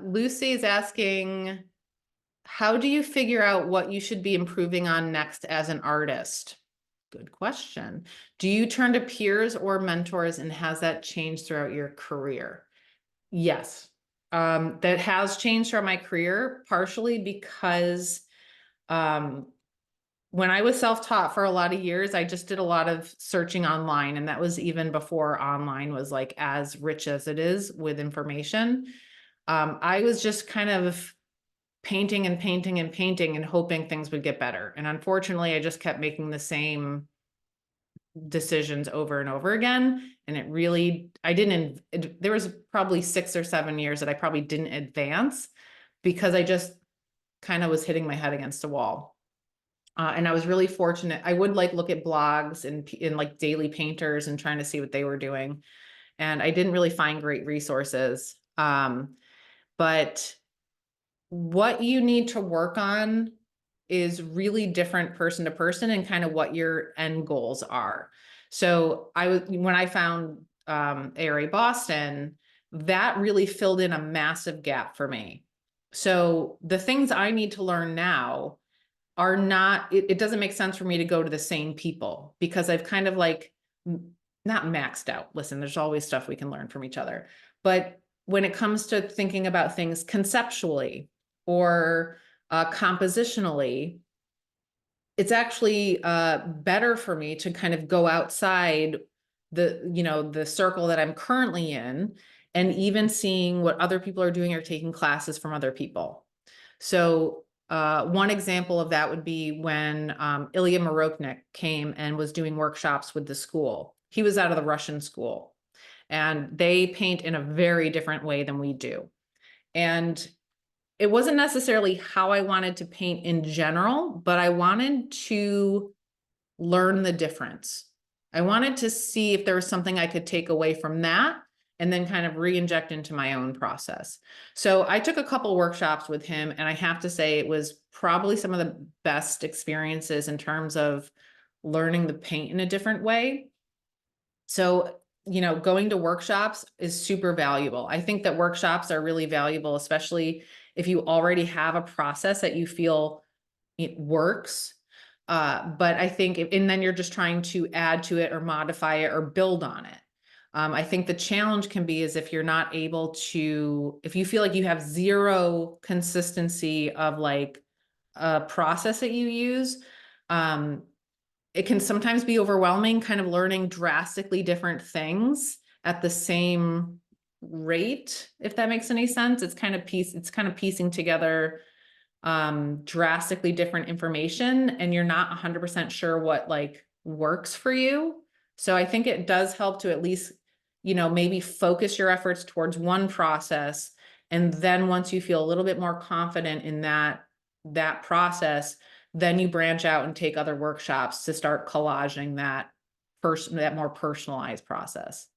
Lucy is asking, how do you figure out what you should be improving on next as an artist? Good question. Do you turn to peers or mentors, and has that changed throughout your career? Yes, that has changed throughout my career, partially because when I was self-taught for a lot of years, I just did a lot of searching online, and that was even before online was like as rich as it is with information. I was just kind of painting and painting and painting and hoping things would get better. And unfortunately, I just kept making the same decisions over and over again. And it really, there was probably 6 or 7 years that I probably didn't advance, because I just kind of was hitting my head against a wall. And I was really fortunate. I would like look at blogs and like daily painters and trying to see what they were doing. And I didn't really find great resources. But what you need to work on is really different person to person, and kind of what your end goals are. So when I found ARA Boston, that really filled in a massive gap for me. So the things I need to learn now are not, it doesn't make sense for me to go to the same people, because I've kind of like not maxed out. Listen, there's always stuff we can learn from each other. But when it comes to thinking about things conceptually or compositionally, it's actually better for me to kind of go outside the circle that I'm currently in, and even seeing what other people are doing or taking classes from other people. So one example of that would be when Ilya Moroknik came and was doing workshops with the school. He was out of the Russian school, and they paint in a very different way than we do. And it wasn't necessarily how I wanted to paint in general, but I wanted to learn the difference. I wanted to see if there was something I could take away from that, and then kind of re-inject into my own process. So I took a couple workshops with him, and I have to say it was probably some of the best experiences in terms of learning the paint in a different way. So, going to workshops is super valuable. I think that workshops are really valuable, especially if you already have a process that you feel it works. But I think, and then you're just trying to add to it or modify it or build on it. I think the challenge can be is if you're not able to, if you feel like you have zero consistency of like a process that you use, it can sometimes be overwhelming, kind of learning drastically different things at the same rate, if that makes any sense. It's kind of piecing together drastically different information, and you're not 100% sure what like works for you. So I think it does help to at least, you know, maybe focus your efforts towards one process. And then once you feel a little bit more confident in that process, then you branch out and take other workshops to start collaging that more personalized process.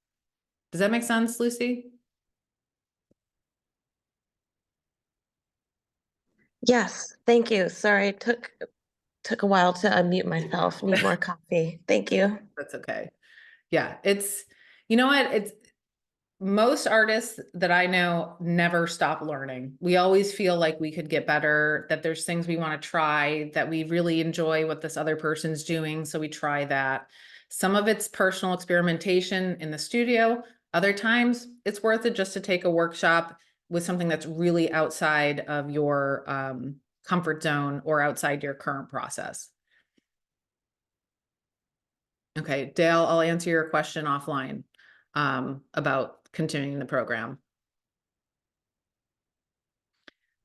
Does that make sense, Lucy? Yes, thank you. Sorry, it took a while to unmute myself. Need more coffee. Thank you. That's okay. Yeah, you know what? It's most artists that I know never stop learning. We always feel like we could get better, that there's things we want to try, that we really enjoy what this other person's doing. So we try that. Some of it's personal experimentation in the studio. Other times it's worth it just to take a workshop with something that's really outside of your comfort zone or outside your current process. Okay, Dale, I'll answer your question offline about continuing the program.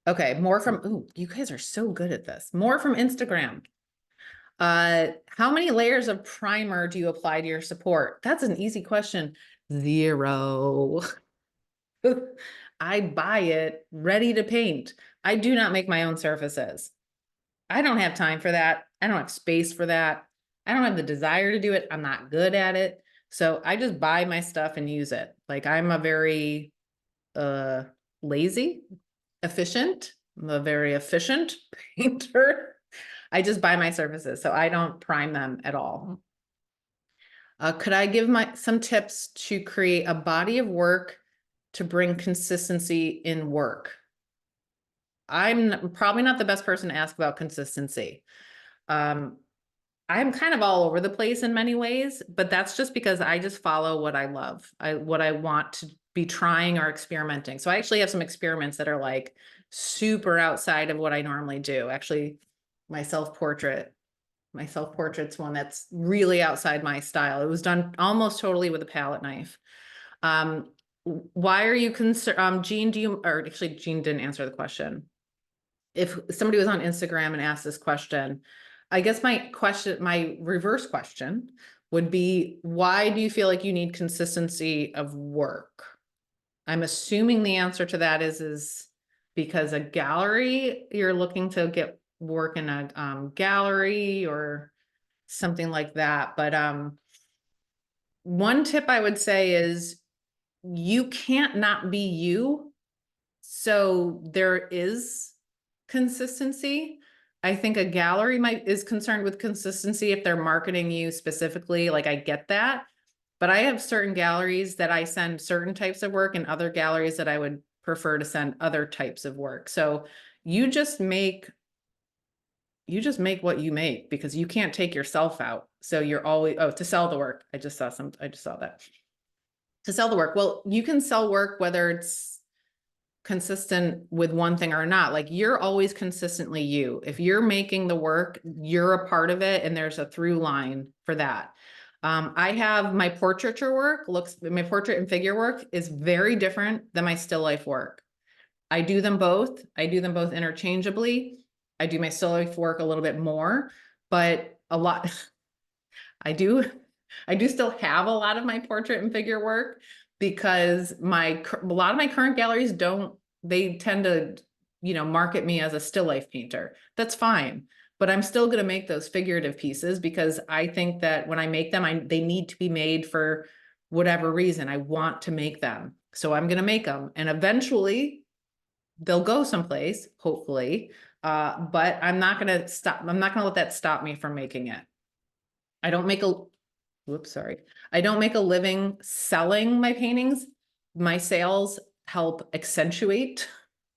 Okay, more from, ooh, you guys are so good at this. More from Instagram. How many layers of primer do you apply to your support? That's an easy question. 0. I buy it ready to paint. I do not make my own surfaces. I don't have time for that. I don't have space for that. I don't have the desire to do it. I'm not good at it. So I just buy my stuff and use it. Like I'm a very lazy, efficient. I'm a very efficient painter. I just buy my surfaces, so I don't prime them at all. Could I give some tips to create a body of work to bring consistency in work? I'm probably not the best person to ask about consistency. I'm kind of all over the place in many ways, but that's just because I just follow what I love, what I want to be trying or experimenting. So I actually have some experiments that are like super outside of what I normally do. Actually, my self-portrait's one that's really outside my style. It was done almost totally with a palette knife. Why are you concerned? Jean, Jean didn't answer the question. If somebody was on Instagram and asked this question, I guess my reverse question would be, why do you feel like you need consistency of work? I'm assuming the answer to that is because a gallery, you're looking to get work in a gallery or something like that. But one tip I would say is you can't not be you. So there is consistency. I think a gallery is concerned with consistency if they're marketing you specifically. Like I get that, but I have certain galleries that I send certain types of work and other galleries that I would prefer to send other types of work. So you just make what you make, because you can't take yourself out. So you're always, to sell the work. I just saw that. To sell the work. Well, you can sell work whether it's consistent with one thing or not. Like you're always consistently you. If you're making the work, you're a part of it, and there's a through line for that. I have my portraiture work my portrait and figure work is very different than my still life work. I do them both. I do them both interchangeably. I do my still life work a little bit more, but a lot, I do still have a lot of my portrait and figure work, because a lot of my current galleries they tend to, market me as a still life painter. That's fine, but I'm still going to make those figurative pieces, because I think that when I make them, they need to be made for whatever reason. I want to make them. So I'm going to make them, and eventually they'll go someplace, hopefully. But I'm not going to stop. I'm not going to let that stop me from making it. I don't make a living selling my paintings. My sales help accentuate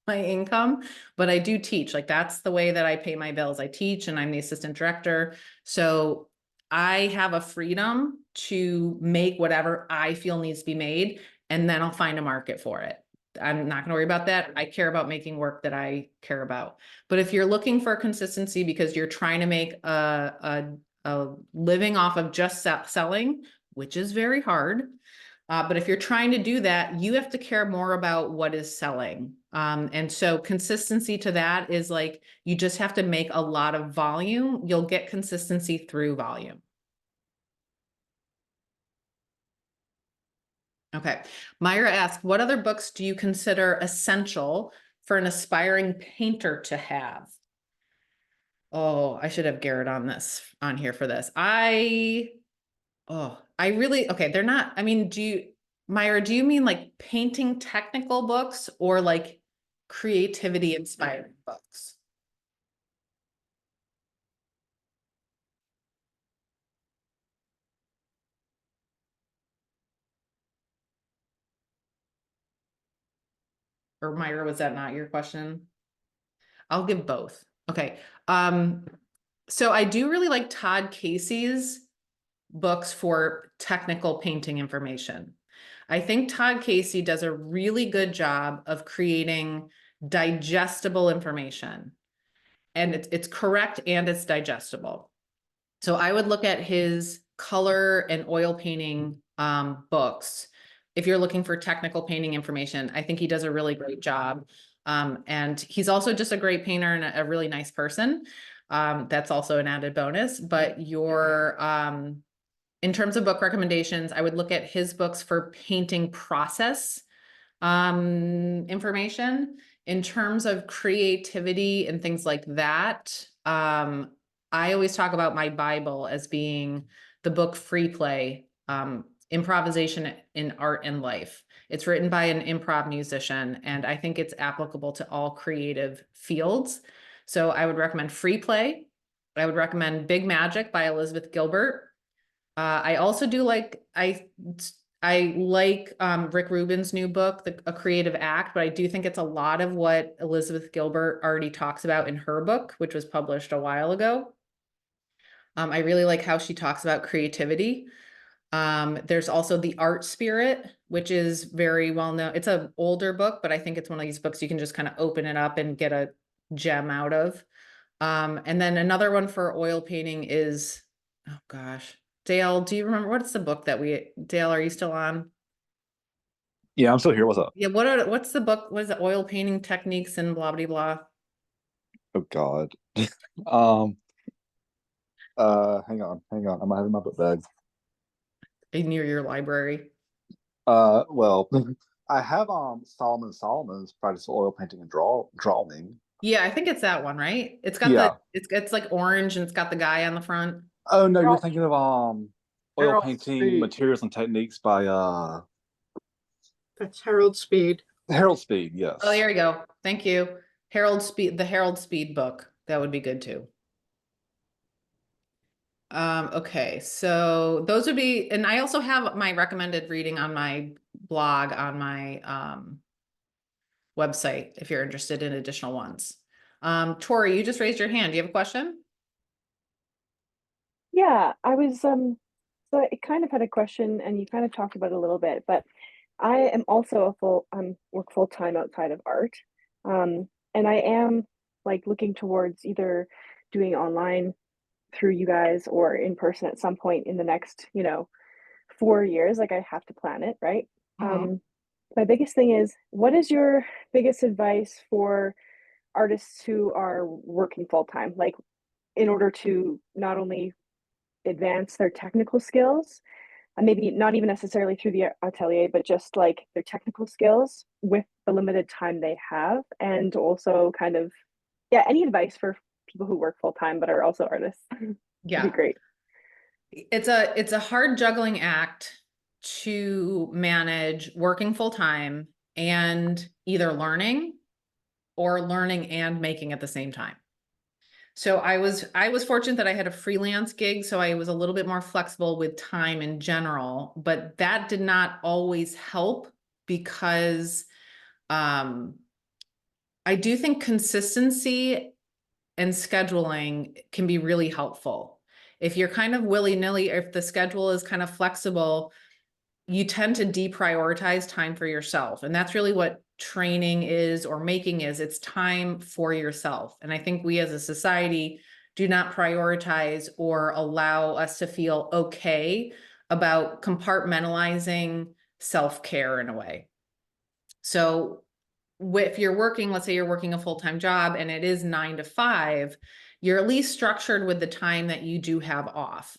my income, but I do teach. Like that's the way that I pay my bills. I teach, and I'm the assistant director. So I have a freedom to make whatever I feel needs to be made, and then I'll find a market for it. I'm not going to worry about that. I care about making work that I care about. But if you're looking for consistency because you're trying to make a living off of just selling, which is very hard, But if you're trying to do that, you have to care more about what is selling. And so consistency to that is like, you just have to make a lot of volume. You'll get consistency through volume. Okay. Myra asked, what other books do you consider essential for an aspiring painter to have? Oh, I should have Garrett on here for this. Okay, they're not, I mean, Myra, do you mean like painting technical books or like creativity inspiring books? Or Myra, was that not your question? I'll give both. Okay. So I do really like Todd Casey's books for technical painting information. I think Todd Casey does a really good job of creating digestible information. And it's correct and it's digestible. So I would look at his color and oil painting books. If you're looking for technical painting information, I think he does a really great job. And he's also just a great painter and a really nice person. That's also an added bonus. But in terms of book recommendations, I would look at his books for painting process information. In terms of creativity and things like that, I always talk about my Bible as being the book Free Play, Improvisation in Art and Life. It's written by an improv musician, and I think it's applicable to all creative fields. So I would recommend Free Play. I would recommend Big Magic by Elizabeth Gilbert. I also do like, I like Rick Rubin's new book, A Creative Act, but I do think it's a lot of what Elizabeth Gilbert already talks about in her book, which was published a while ago. I really like how she talks about creativity. There's also The Art Spirit, which is very well known. It's an older book, but I think it's one of these books you can just kind of open it up and get a gem out of. And then another one for oil painting is, oh gosh, Dale, do you remember what's the book that Dale, are you still on? Yeah, I'm still here. What's up? Yeah, what's the book? What is it? Oil painting techniques and blah blah blah. Oh God. Hang on. I'm gonna have in my book bag. Near your library. Well, I have Solomon's Practice Oil Painting and Drawing. Yeah, I think it's that one, right? It's got Yeah. it's like orange and it's got the guy on the front. Oh no, you're Harold- thinking of Oil Harold Painting Speed. Materials and Techniques by That's Harold Speed. Harold Speed, yes. Oh, there you go. Thank you. The Harold Speed book. That would be good too. Okay, so those would be, and I also have my recommended reading on my blog on my website if you're interested in additional ones. Tori, you just raised your hand. Do you have a question? Yeah, I was so I kind of had a question and you kind of talked about it a little bit, but I am also work full time outside of art. And I am like looking towards either doing online through you guys or in person at some point in the next, 4 years. Like I have to plan it, right? My biggest thing is, what is your biggest advice for artists who are working full time, like in order to not only advance their technical skills, and maybe not even necessarily through the atelier, but just like their technical skills with the limited time they have, and also kind of, yeah, any advice for people who work full time but are also artists? Yeah. Would be great. It's a hard juggling act to manage working full time and either learning and making at the same time. So I was fortunate that I had a freelance gig, so I was a little bit more flexible with time in general, but that did not always help because I do think consistency and scheduling can be really helpful. If you're kind of willy-nilly, or if the schedule is kind of flexible, you tend to deprioritize time for yourself. And that's really what training is, or making is. It's time for yourself. And I think we as a society do not prioritize or allow us to feel okay about compartmentalizing self-care in a way. So if you're working, let's say you're working a full-time job and it is 9 to 5, you're at least structured with the time that you do have off.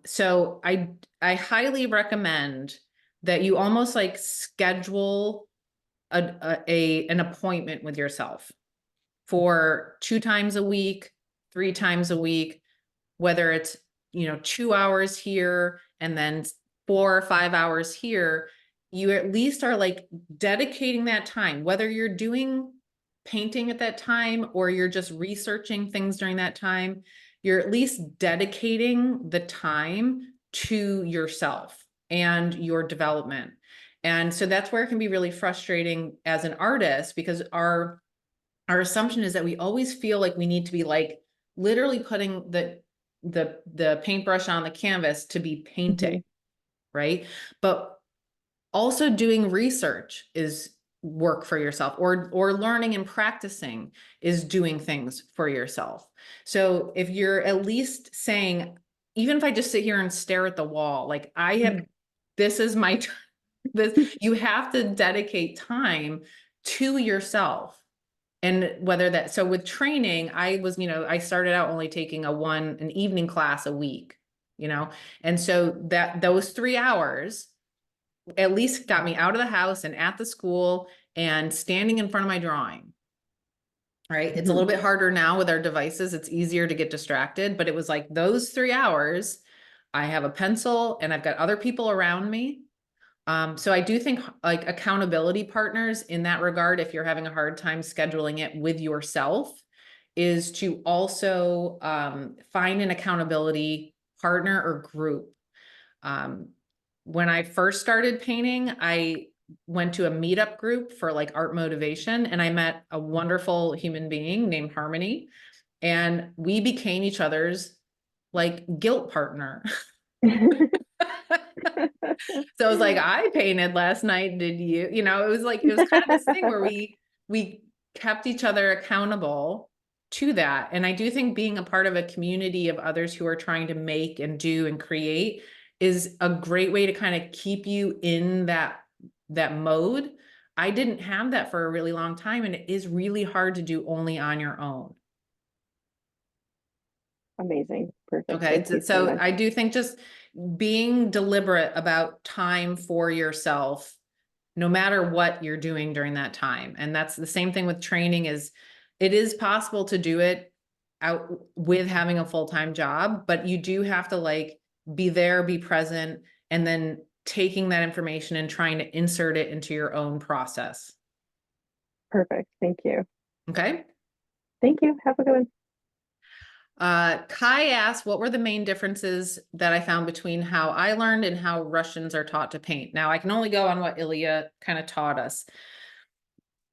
So I highly recommend that you almost like schedule an appointment with yourself for 2 times a week, 3 times a week, whether it's, 2 hours here and then 4 or 5 hours here. You at least are like dedicating that time, whether you're doing painting at that time or you're just researching things during that time, you're at least dedicating the time to yourself and your development. And so that's where it can be really frustrating as an artist, because our assumption is that we always feel like we need to be like literally putting the paintbrush on the canvas to be painting, right? But also doing research is work for yourself, or learning and practicing is doing things for yourself. So if you're at least saying, even if I just sit here and stare at the wall, like this is my you have to dedicate time to yourself. And whether that, so with training, I was, I started out only taking an evening class a week, and so those 3 hours at least got me out of the house and at the school and standing in front of my drawing. Right. It's a little bit harder now with our devices. It's easier to get distracted, but it was like those 3 hours, I have a pencil and I've got other people around me. So I do think like accountability partners in that regard, if you're having a hard time scheduling it with yourself, is to also find an accountability partner or group. When I first started painting, I went to a meetup group for like art motivation, and I met a wonderful human being named Harmony, and we became each other's like guilt partner. So I was like, I painted last night. Did you? It was kind of this thing where we kept each other accountable to that. And I do think being a part of a community of others who are trying to make and do and create is a great way to kind of keep you in that mode. I didn't have that for a really long time, and it is really hard to do only on your own. Amazing. Perfect. Okay. Thank you So much. I do think just being deliberate about time for yourself, no matter what you're doing during that time. And that's the same thing with training. Is it is possible to do it out with having a full-time job, but you do have to like be there, be present, and then taking that information and trying to insert it into your own process. Perfect. Thank you. Okay. Thank you. Have a good one. Kai asked, what were the main differences that I found between how I learned and how Russians are taught to paint? Now I can only go on what Ilya kind of taught us.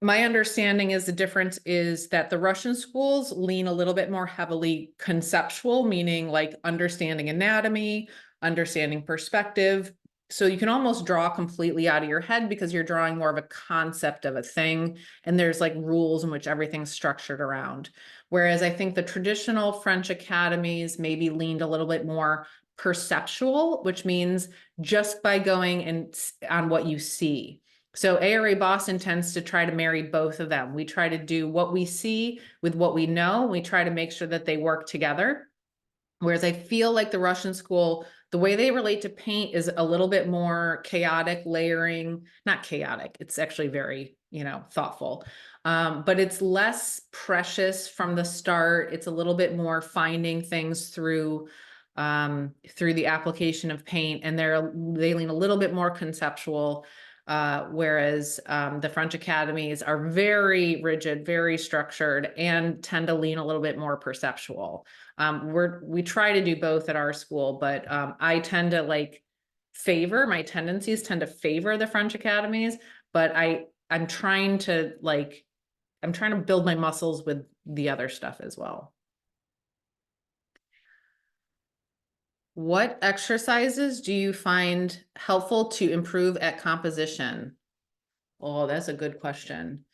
My understanding is the difference is that the Russian schools lean a little bit more heavily conceptual, meaning like understanding anatomy, understanding perspective. So you can almost draw completely out of your head because you're drawing more of a concept of a thing. And there's like rules in which everything's structured around. Whereas I think the traditional French academies maybe leaned a little bit more perceptual, which means just by going and on what you see. So ARA Boston tends to try to marry both of them. We try to do what we see with what we know. We try to make sure that they work together. Whereas I feel like the Russian school, the way they relate to paint is a little bit more chaotic, layering, not chaotic. It's actually very, thoughtful. But it's less precious from the start. It's a little bit more finding things through the application of paint, and they lean a little bit more conceptual. Whereas the French academies are very rigid, very structured, and tend to lean a little bit more perceptual. We try to do both at our school, but I tend to my tendencies tend to favor the French academies, but I'm trying to build my muscles with the other stuff as well. What exercises do you find helpful to improve at composition? Oh, that's a good question.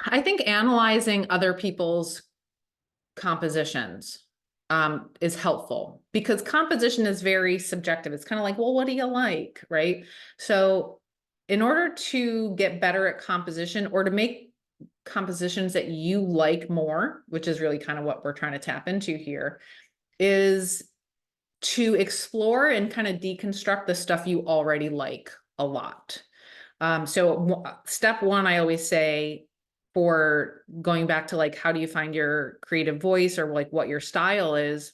I think analyzing other people's compositions. is helpful, because composition is very subjective. It's kind of like, well, what do you like, right? So in order to get better at composition, or to make compositions that you like more, which is really kind of what we're trying to tap into here, is to explore and kind of deconstruct the stuff you already like a lot. So step one, I always say, for going back to like, how do you find your creative voice, or like what your style is?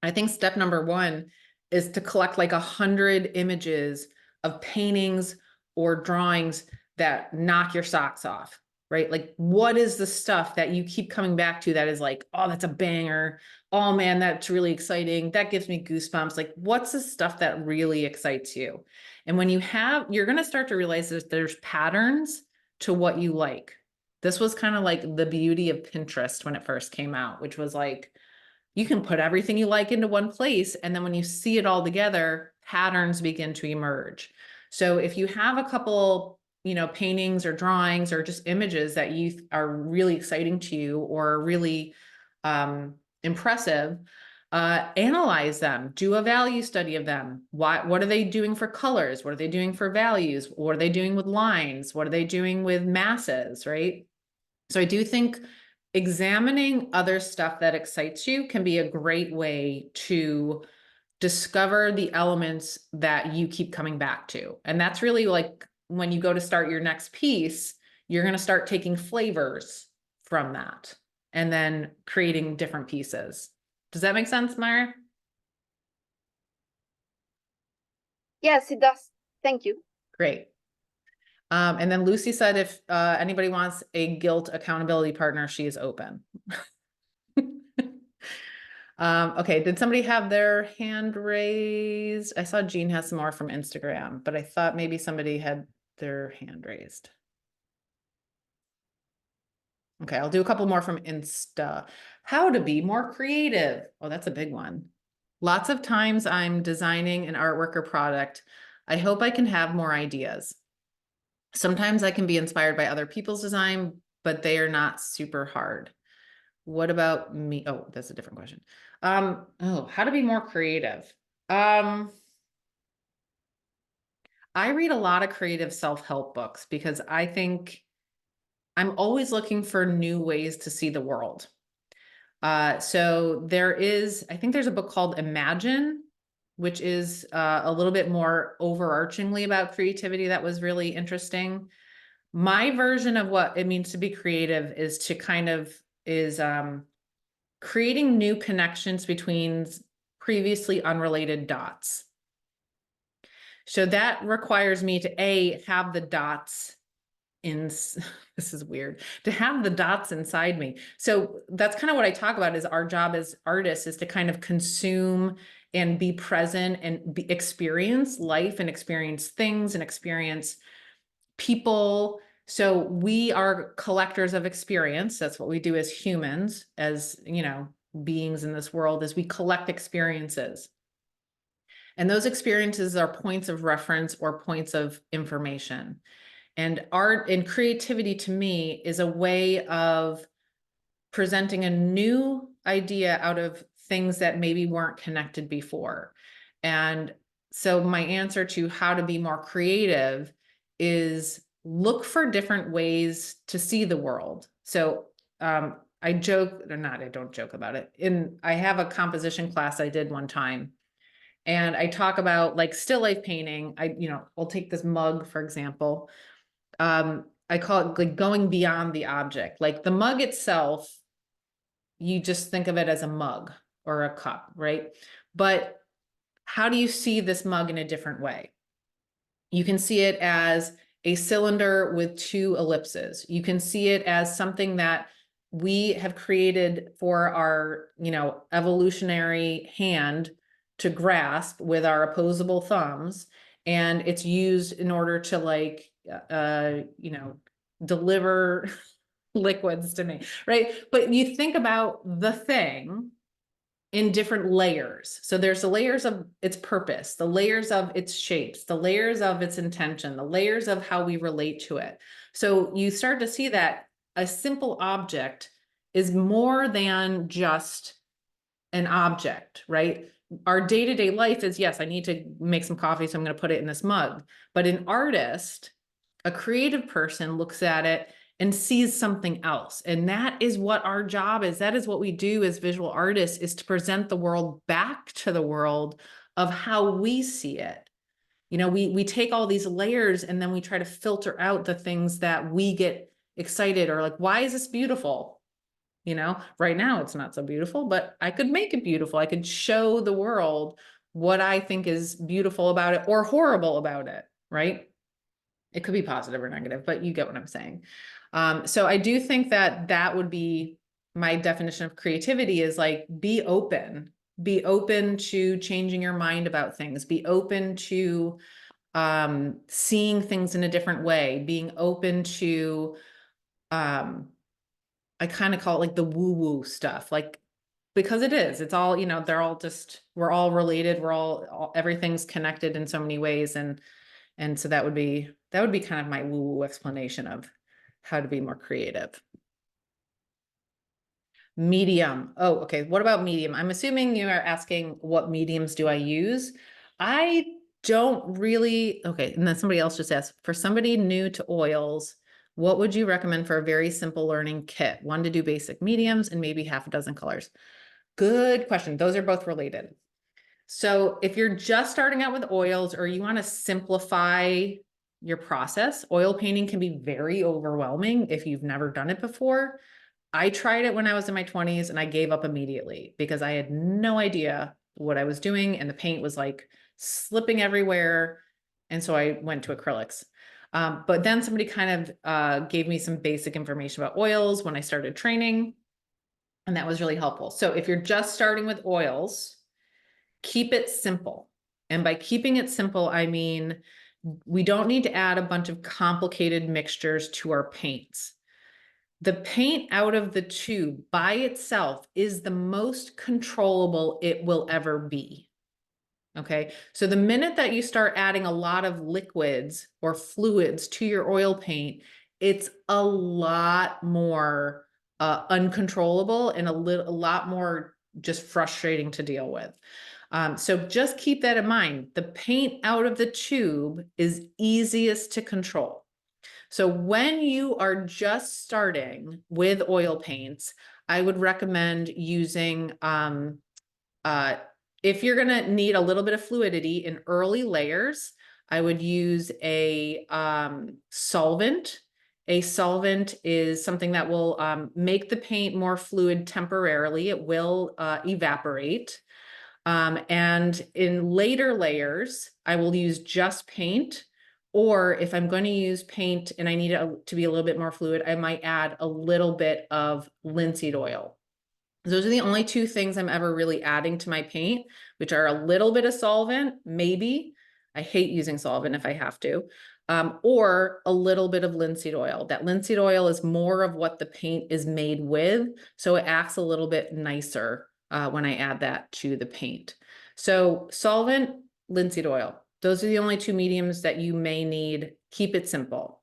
I think step number one is to collect like 100 images of paintings or drawings that knock your socks off, right? Like, what is the stuff that you keep coming back to that is like, oh, that's a banger. Oh man, that's really exciting. That gives me goosebumps. Like, what's the stuff that really excites you? And when you have, you're going to start to realize that there's patterns to what you like. This was kind of like the beauty of Pinterest when it first came out, which was like, you can put everything you like into one place, and then when you see it all together, patterns begin to emerge. So if you have a couple, paintings or drawings or just images that you are really exciting to you, or really impressive, analyze them, do a value study of them. What are they doing for colors? What are they doing for values? What are they doing with lines? What are they doing with masses, right? So I do think examining other stuff that excites you can be a great way to discover the elements that you keep coming back to. And that's really like when you go to start your next piece, you're going to start taking flavors from that and then creating different pieces. Does that make sense, Myra? Yes, it does. Thank you. Great. And then Lucy said, if anybody wants a guilt accountability partner, she is open. Okay, did somebody have their hand raised? I saw Jean has some more from Instagram, but I thought maybe somebody had their hand raised. Okay, I'll do a couple more from Insta. How to be more creative. Oh, that's a big one. Lots of times I'm designing an artwork or product. I hope I can have more ideas. Sometimes I can be inspired by other people's design, but they are not super hard. What about me? Oh, that's a different question. How to be more creative. I read a lot of creative self-help books because I think I'm always looking for new ways to see the world. So I think there's a book called Imagine, which is a little bit more overarchingly about creativity. That was really interesting. My version of what it means to be creative is creating new connections between previously unrelated dots. So that requires me to have the dots this is weird, to have the dots inside me. So that's kind of what I talk about, is our job as artists is to kind of consume and be present and experience life and experience things and experience people. So we are collectors of experience. That's what we do as humans, as beings in this world, is we collect experiences. And those experiences are points of reference or points of information. And art and creativity to me is a way of presenting a new idea out of things that maybe weren't connected before. And so my answer to how to be more creative is look for different ways to see the world. So I don't joke about it. I have a composition class I did one time, and I talk about like still life painting. I'll take this mug, for example. I call it like going beyond the object. Like the mug itself, you just think of it as a mug or a cup, right? But how do you see this mug in a different way? You can see it as a cylinder with two ellipses. You can see it as something that we have created for our, evolutionary hand to grasp with our opposable thumbs. And it's used in order to deliver liquids to me, right? But you think about the thing in different layers. So there's the layers of its purpose, the layers of its shapes, the layers of its intention, the layers of how we relate to it. So you start to see that a simple object is more than just an object, right? Our day-to-day life is, yes, I need to make some coffee, so I'm going to put it in this mug. But an artist, a creative person, looks at it and sees something else. And that is what our job is. That is what we do as visual artists, is to present the world back to the world of how we see it. You know, we take all these layers and then we try to filter out the things that we get excited or like, why is this beautiful? You know, right now it's not so beautiful, but I could make it beautiful. I could show the world what I think is beautiful about it or horrible about it, right? It could be positive or negative, but you get what I'm saying. So I do think that that would be my definition of creativity, is like, be open to changing your mind about things, be open to seeing things in a different way, being open to, I kind of call it like the woo-woo stuff, like, because it is, it's all, you know, they're all just, we're all related. We're all everything's connected in so many ways. And so that would be kind of my woo-woo explanation of how to be more creative. Medium. Oh, okay. What about medium? I'm assuming you are asking what mediums do I use? I don't really, okay. And then somebody else just asked, for somebody new to oils, what would you recommend for a very simple learning kit? 1 to do basic mediums and maybe half a dozen colors. Good question. Those are both related. So if you're just starting out with oils, or you want to simplify your process, oil painting can be very overwhelming if you've never done it before. I tried it when I was in my 20s and I gave up immediately because I had no idea what I was doing and the paint was like slipping everywhere. And so I went to acrylics. But then somebody kind of gave me some basic information about oils when I started training, and that was really helpful. So if you're just starting with oils, keep it simple. And by keeping it simple, I mean, we don't need to add a bunch of complicated mixtures to our paints. The paint out of the tube by itself is the most controllable it will ever be. Okay, so the minute that you start adding a lot of liquids or fluids to your oil paint, it's a lot more uncontrollable and a lot more just frustrating to deal with. So just keep that in mind. The paint out of the tube is easiest to control. So when you are just starting with oil paints, I would recommend using, if you're gonna need a little bit of fluidity in early layers, I would use a solvent. A solvent is something that will make the paint more fluid temporarily. It will evaporate. And in later layers, I will use just paint. Or if I'm going to use paint and I need it to be a little bit more fluid, I might add a little bit of linseed oil. Those are the only 2 things I'm ever really adding to my paint, which are a little bit of solvent, maybe. I hate using solvent if I have to, or a little bit of linseed oil. That linseed oil is more of what the paint is made with, so it acts a little bit nicer when I add that to the paint. So solvent, linseed oil. Those are the only 2 mediums that you may need. Keep it simple.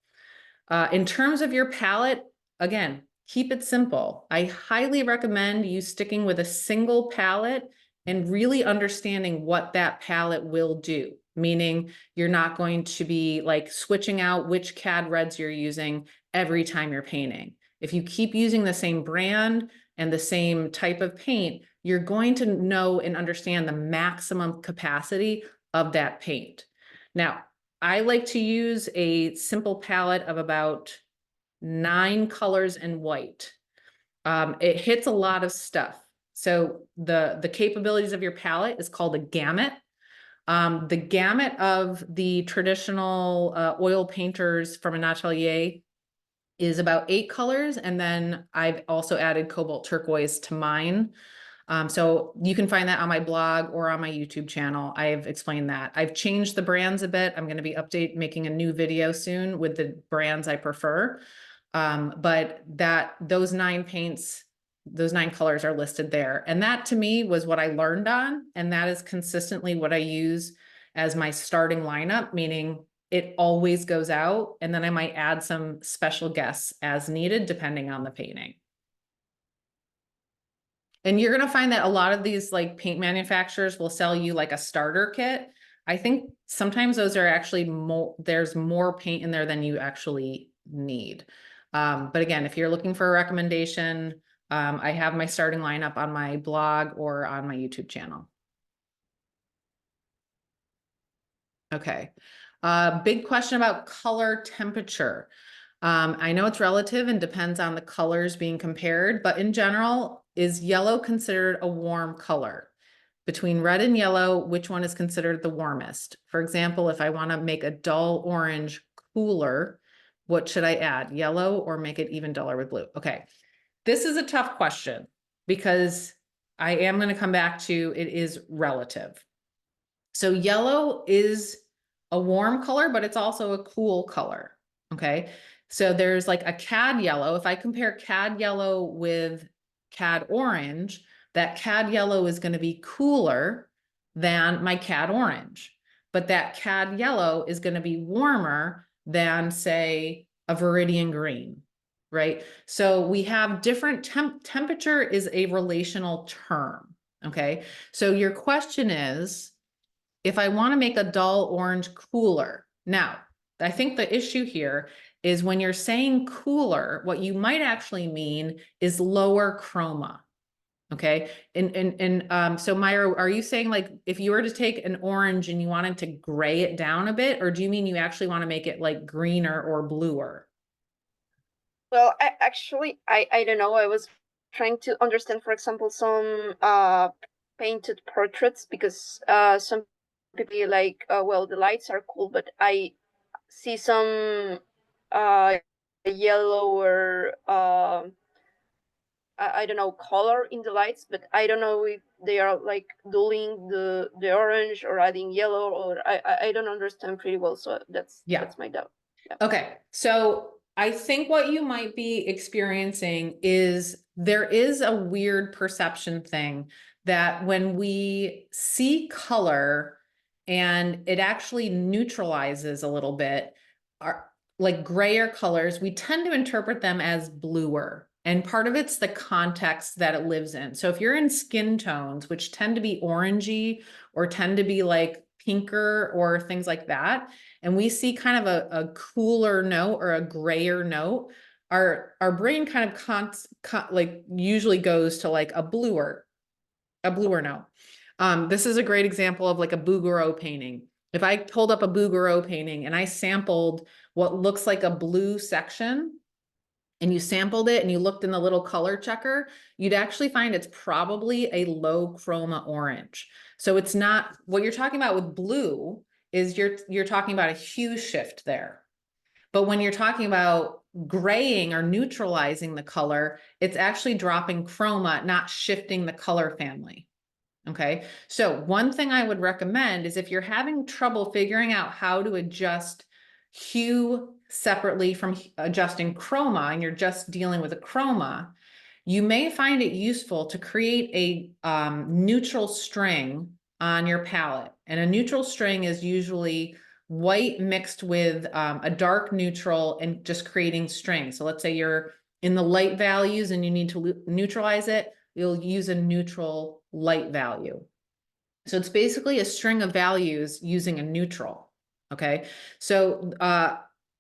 In terms of your palette, again, keep it simple. I highly recommend you sticking with a single palette and really understanding what that palette will do. Meaning you're not going to be like switching out which CAD reds you're using every time you're painting. If you keep using the same brand and the same type of paint, you're going to know and understand the maximum capacity of that paint. Now, I like to use a simple palette of about 9 colors and white. It hits a lot of stuff. So the capabilities of your palette is called a gamut. The gamut of the traditional oil painters from an atelier is about 8 colors. And then I've also added cobalt turquoise to mine. So you can find that on my blog or on my YouTube channel. I've explained that. I've changed the brands a bit. I'm going to be making a new video soon with the brands I prefer. But those 9 paints, those 9 colors are listed there. And that to me was what I learned on. And that is consistently what I use as my starting lineup, meaning it always goes out. And then I might add some special guests as needed, depending on the painting. And you're gonna find that a lot of these like paint manufacturers will sell you like a starter kit. I think sometimes those are actually there's more paint in there than you actually need. But again, if you're looking for a recommendation, I have my starting lineup on my blog or on my YouTube channel. Okay. Big question about color temperature. I know it's relative and depends on the colors being compared, but in general, is yellow considered a warm color? Between red and yellow, which one is considered the warmest? For example, if I want to make a dull orange cooler, what should I add? Yellow or make it even duller with blue? Okay. This is a tough question because I am going to come back to it is relative. So yellow is a warm color, but it's also a cool color. Okay. So there's like a cad yellow. If I compare cad yellow with cad orange, that cad yellow is going to be cooler than my cad orange. But that cad yellow is going to be warmer than, say, a viridian green, right? So we have different temperature is a relational term. Okay. So your question is, if I want to make a dull orange cooler. Now, I think the issue here is when you're saying cooler, what you might actually mean is lower chroma. Okay. So Myra, are you saying like if you were to take an orange and you wanted to gray it down a bit, or do you mean you actually want to make it like greener or bluer? Well, I don't know. I was trying to understand, for example, some painted portraits, because some people like, well, the lights are cool, but I see some yellower I don't know, color in the lights, but I don't know if they are like dulling the orange or adding yellow, or I don't understand pretty well. So that's my doubt. Yeah. Okay, so I think what you might be experiencing is there is a weird perception thing that when we see color and it actually neutralizes a little bit, are like grayer colors, we tend to interpret them as bluer. And part of it's the context that it lives in. So if you're in skin tones, which tend to be orangey or tend to be like pinker or things like that, and we see kind of a cooler note or a grayer note, our brain kind of like usually goes to like a bluer note. This is a great example of like a Bouguereau painting. If I pulled up a Bouguereau painting and I sampled what looks like a blue section, and you sampled it and you looked in the little color checker, you'd actually find it's probably a low chroma orange. So it's not what you're talking about with blue is you're talking about a hue shift there. But when you're talking about graying or neutralizing the color, it's actually dropping chroma, not shifting the color family. Okay. So one thing I would recommend is if you're having trouble figuring out how to adjust hue separately from adjusting chroma, and you're just dealing with a chroma, you may find it useful to create a neutral string on your palette. And a neutral string is usually white mixed with a dark neutral and just creating strings. So let's say you're in the light values and you need to neutralize it, you'll use a neutral light value. So it's basically a string of values using a neutral. Okay. So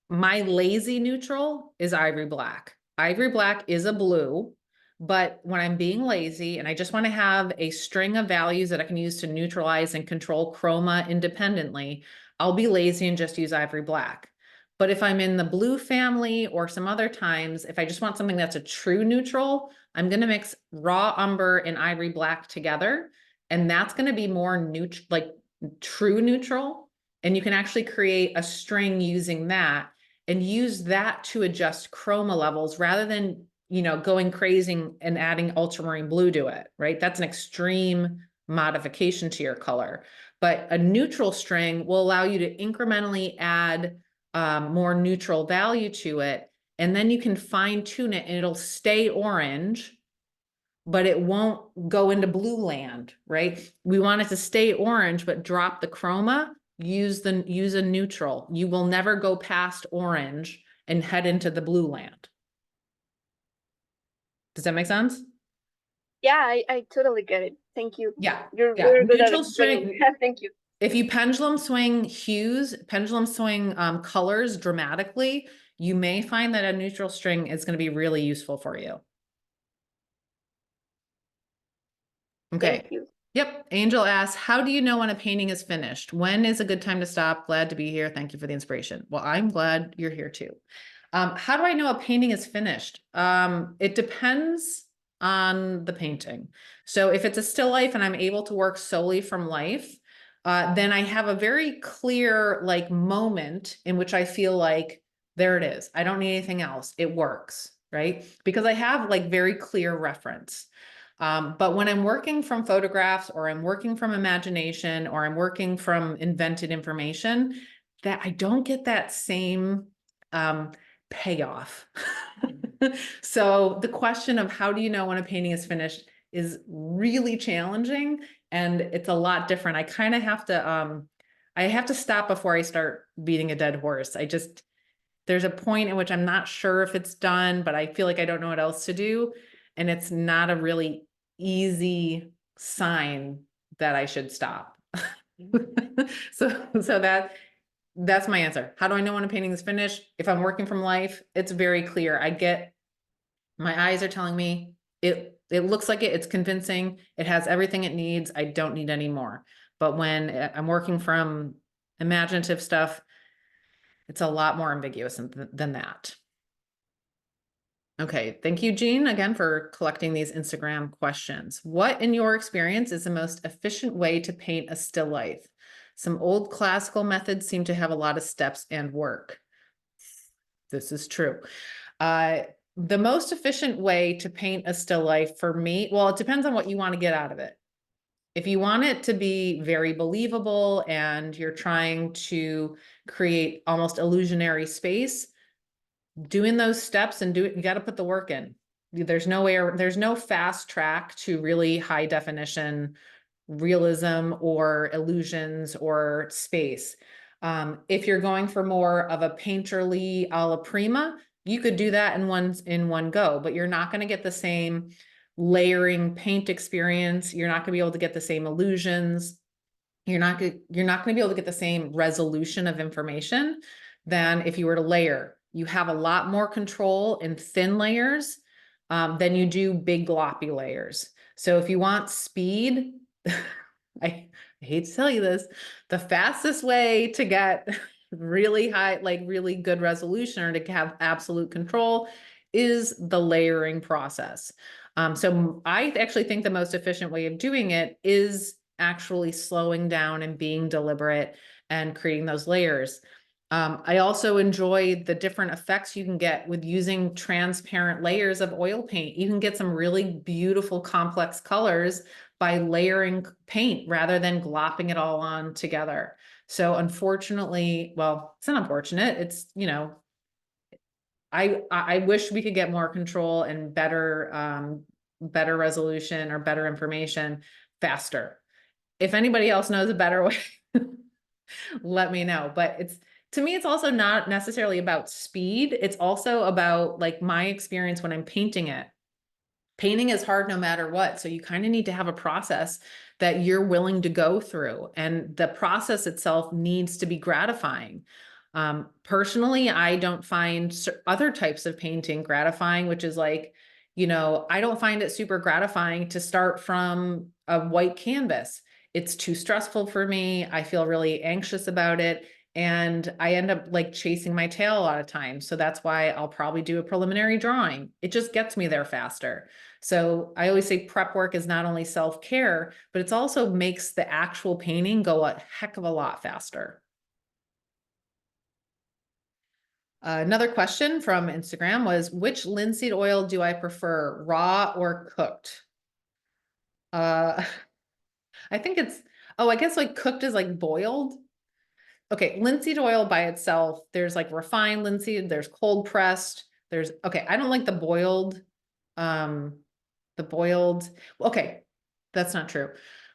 my lazy neutral is ivory black. Ivory black is a blue, but when I'm being lazy and I just want to have a string of values that I can use to neutralize and control chroma independently, I'll be lazy and just use ivory black. But if I'm in the blue family or some other times, if I just want something that's a true neutral, I'm going to mix raw umber and ivory black together. And that's going to be more neutral, like true neutral. And you can actually create a string using that and use that to adjust chroma levels rather than, you know, going crazy and adding ultramarine blue to it, right? That's an extreme modification to your color. But a neutral string will allow you to incrementally add more neutral value to it. And then you can fine tune it and it'll stay orange, but it won't go into blue land, right? We want it to stay orange, but drop the chroma, use a neutral. You will never go past orange and head into the blue land. Does that make sense? Yeah, I totally get it. Thank you. Yeah, You're yeah. very good at Neutral explaining. string. Thank you. If you pendulum swing hues, pendulum swing colors dramatically, you may find that a neutral string is going to be really useful for you. Okay. Thank you. Yep. Angel asks, how do you know when a painting is finished? When is a good time to stop? Glad to be here. Thank you for the inspiration. Well, I'm glad you're here too. How do I know a painting is finished? It depends on the painting. So if it's a still life and I'm able to work solely from life, then I have a very clear like moment in which I feel like there it is. I don't need anything else. It works, right? Because I have like very clear reference. But when I'm working from photographs or I'm working from imagination or I'm working from invented information, that I don't get that same payoff. So the question of how do you know when a painting is finished is really challenging, and it's a lot different. I kind of have to stop before I start beating a dead horse. There's a point in which I'm not sure if it's done, but I feel like I don't know what else to do. And it's not a really easy sign that I should stop. So that's my answer. How do I know when a painting is finished? If I'm working from life, it's very clear. My eyes are telling me it looks like it's convincing. It has everything it needs. I don't need any more. But when I'm working from imaginative stuff, it's a lot more ambiguous than that. Okay, thank you, Jean, again for collecting these Instagram questions. What, in your experience, is the most efficient way to paint a still life? Some old classical methods seem to have a lot of steps and work. This is true. The most efficient way to paint a still life for me, well, it depends on what you want to get out of it. If you want it to be very believable and you're trying to create almost illusionary space, doing those steps and you got to put the work in. There's no fast track to really high definition realism or illusions or space. If you're going for more of a painterly alla prima, you could do that in one go, but you're not going to get the same layering paint experience. You're not going to be able to get the same illusions. You're not going to be able to get the same resolution of information than if you were to layer. You have a lot more control in thin layers than you do big gloppy layers. So if you want speed, I hate to tell you this, the fastest way to get really high, like really good resolution or to have absolute control is the layering process. So I actually think the most efficient way of doing it is actually slowing down and being deliberate and creating those layers. I also enjoy the different effects you can get with using transparent layers of oil paint. You can get some really beautiful complex colors by layering paint rather than glopping it all on together. So unfortunately, well, it's not unfortunate. It's, I wish we could get more control and better resolution or better information faster. If anybody else knows a better way, let me know. But to me, it's also not necessarily about speed. It's also about like my experience when I'm painting it. Painting is hard no matter what. So you kind of need to have a process that you're willing to go through. And the process itself needs to be gratifying. Personally, I don't find other types of painting gratifying, which is like, I don't find it super gratifying to start from a white canvas. It's too stressful for me. I feel really anxious about it. And I end up like chasing my tail a lot of times. So that's why I'll probably do a preliminary drawing. It just gets me there faster. So I always say prep work is not only self-care, but it's also makes the actual painting go a heck of a lot faster. Another question from Instagram was, which linseed oil do I prefer, raw or cooked? I think I guess like cooked is like boiled. Okay, linseed oil by itself, there's like refined linseed, there's cold pressed, I don't like the boiled, okay, that's not true.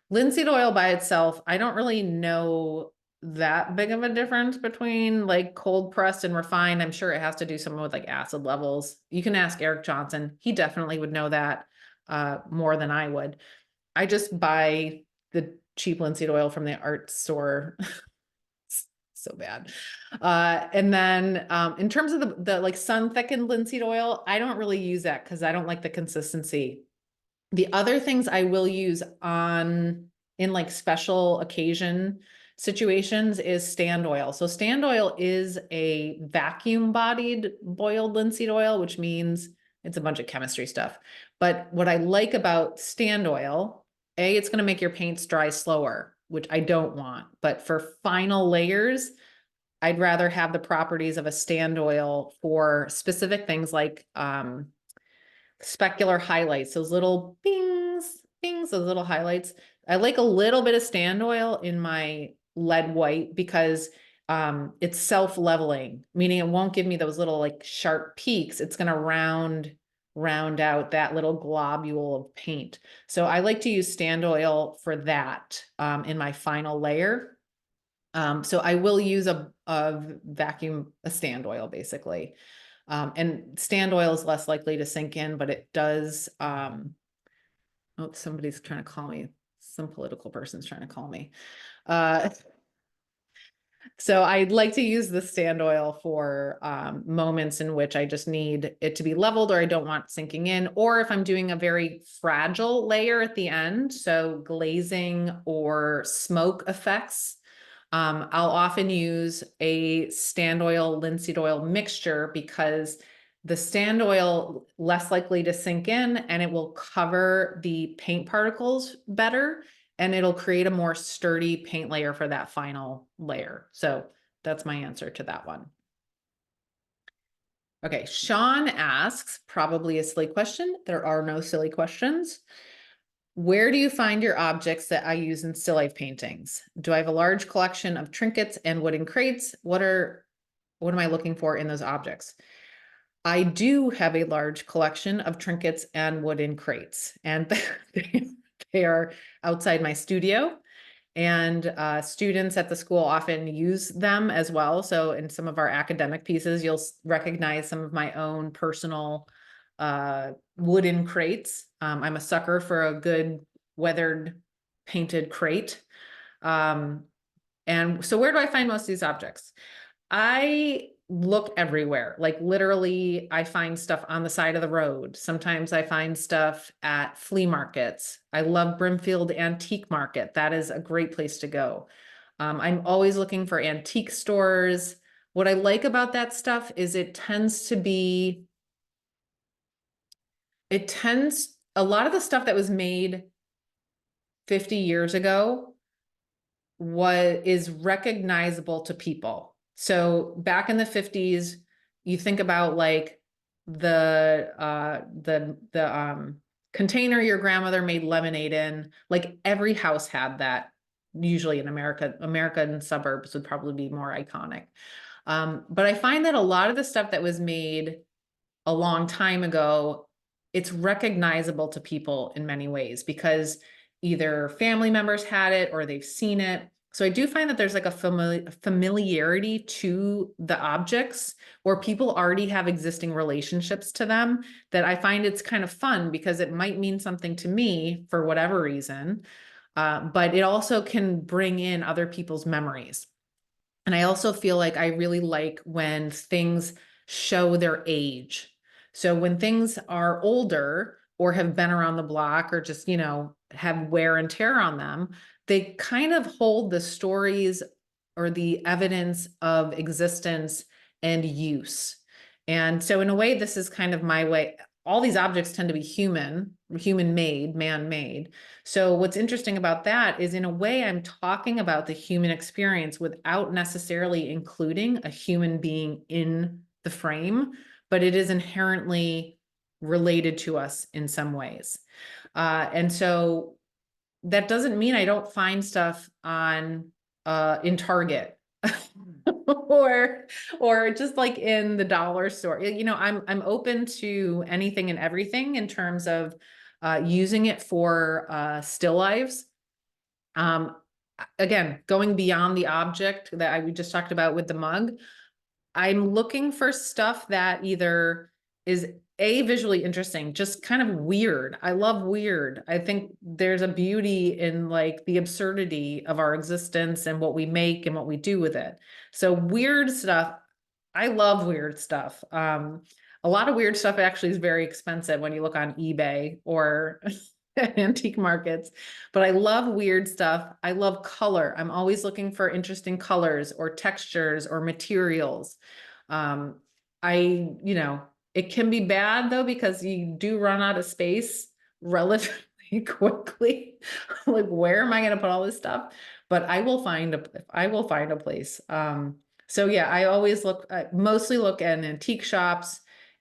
Linseed oil by itself, I don't really know that big of a difference between like cold pressed and refined. I'm sure it has to do something with like acid levels. You can ask Eric Johnson. He definitely would know that. more than I would. I just buy the cheap linseed oil from the art store. So bad. And then in terms of the like sun thickened linseed oil, I don't really use that because I don't like the consistency. The other things I will use in like special occasion situations is stand oil. So stand oil is a vacuum bodied boiled linseed oil, which means it's a bunch of chemistry stuff. But what I like about stand oil, it's going to make your paints dry slower, which I don't want. But for final layers, I'd rather have the properties of a stand oil for specific things like specular highlights, those little bings, those little highlights. I like a little bit of stand oil in my lead white because it's self-leveling, meaning it won't give me those little like sharp peaks. It's going to round out that little globule of paint. So I like to use stand oil for that in my final layer. So I will use a stand oil basically. And stand oil is less likely to sink in, but it does, oh, somebody's trying to call me. Some political person's trying to call me. So I'd like to use the stand oil for moments in which I just need it to be leveled or I don't want sinking in, or if I'm doing a very fragile layer at the end, so glazing or smoke effects. I'll often use a stand oil, linseed oil mixture because the stand oil less likely to sink in and it will cover the paint particles better and it'll create a more sturdy paint layer for that final layer. So that's my answer to that one. Okay, Sean asks, probably a silly question. There are no silly questions. Where do you find your objects that I use in still life paintings? Do I have a large collection of trinkets and wooden crates? What am I looking for in those objects? I do have a large collection of trinkets and wooden crates, and they are outside my studio. And students at the school often use them as well. So in some of our academic pieces, you'll recognize some of my own personal wooden crates. I'm a sucker for a good weathered painted crate. And so where do I find most of these objects? I look everywhere. Like literally, I find stuff on the side of the road. Sometimes I find stuff at flea markets. I love Brimfield Antique Market. That is a great place to go. I'm always looking for antique stores. What I like about that stuff is a lot of the stuff that was made 50 years ago is recognizable to people. So back in the 50s, you think about like the container your grandmother made lemonade in, like every house had that. Usually in American suburbs would probably be more iconic. But I find that a lot of the stuff that was made a long time ago, it's recognizable to people in many ways because either family members had it or they've seen it. So I do find that there's like a familiarity to the objects, or people already have existing relationships to them, that I find it's kind of fun because it might mean something to me for whatever reason, but it also can bring in other people's memories. And I also feel like I really like when things show their age. So when things are older or have been around the block or just, have wear and tear on them, they kind of hold the stories or the evidence of existence and use. And so in a way, this is kind of my way. All these objects tend to be human-made, man-made. So what's interesting about that is in a way, I'm talking about the human experience without necessarily including a human being in the frame, but it is inherently related to us in some ways. And so that doesn't mean I don't find stuff in Target or just like in the dollar store. I'm open to anything and everything in terms of using it for still lives. Again, going beyond the object that we just talked about with the mug, I'm looking for stuff that either is visually interesting, just kind of weird. I love weird. I think there's a beauty in like the absurdity of our existence and what we make and what we do with it. So weird stuff, I love weird stuff. A lot of weird stuff actually is very expensive when you look on eBay or antique markets, but I love weird stuff. I love color. I'm always looking for interesting colors or textures or materials. You know, it can be bad though, because you do run out of space relatively quickly. Like, where am I going to put all this stuff? But I will find a place. So yeah, I always I mostly look at antique shops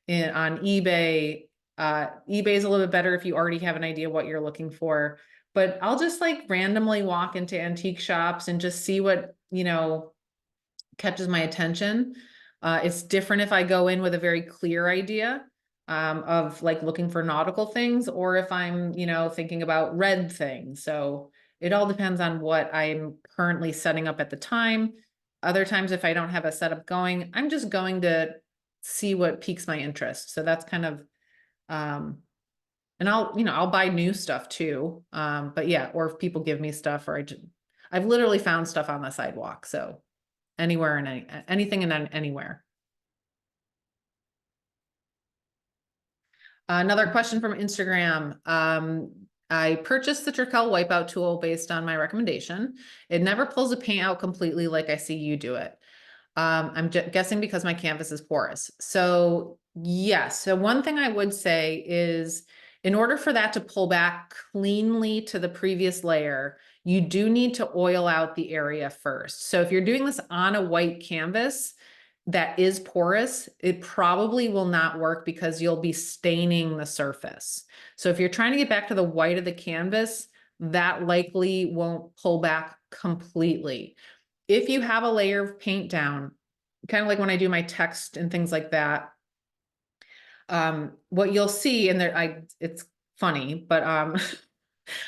on eBay. eBay is a little bit better if you already have an idea what you're looking for, but I'll just like randomly walk into antique shops and just see what, you know, catches my attention. It's different if I go in with a very clear idea of like looking for nautical things, or if I'm, you know, thinking about red things. So it all depends on what I'm currently setting up at the time. Other times, if I don't have a setup going, I'm just going to see what piques my interest. So that's kind of, and I'll buy new stuff too. But yeah, or if people give me stuff, or I've literally found stuff on the sidewalk. So anywhere and anything and anywhere. Another question from Instagram. I purchased the Trykel wipeout tool based on my recommendation. It never pulls the paint out completely like I see you do it. I'm guessing because my canvas is porous. So yes, so one thing I would say is, in order for that to pull back cleanly to the previous layer, you do need to oil out the area first. So if you're doing this on a white canvas that is porous, it probably will not work because you'll be staining the surface. So if you're trying to get back to the white of the canvas, that likely won't pull back completely. If you have a layer of paint down, kind of like when I do my text and things like that, what you'll see, and it's funny, but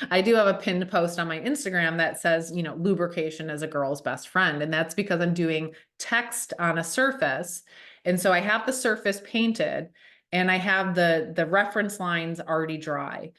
I do have a pinned post on my Instagram that says, you know, lubrication is a girl's best friend. And that's because I'm doing text on a surface. And so I have the surface painted and I have the reference lines already dry.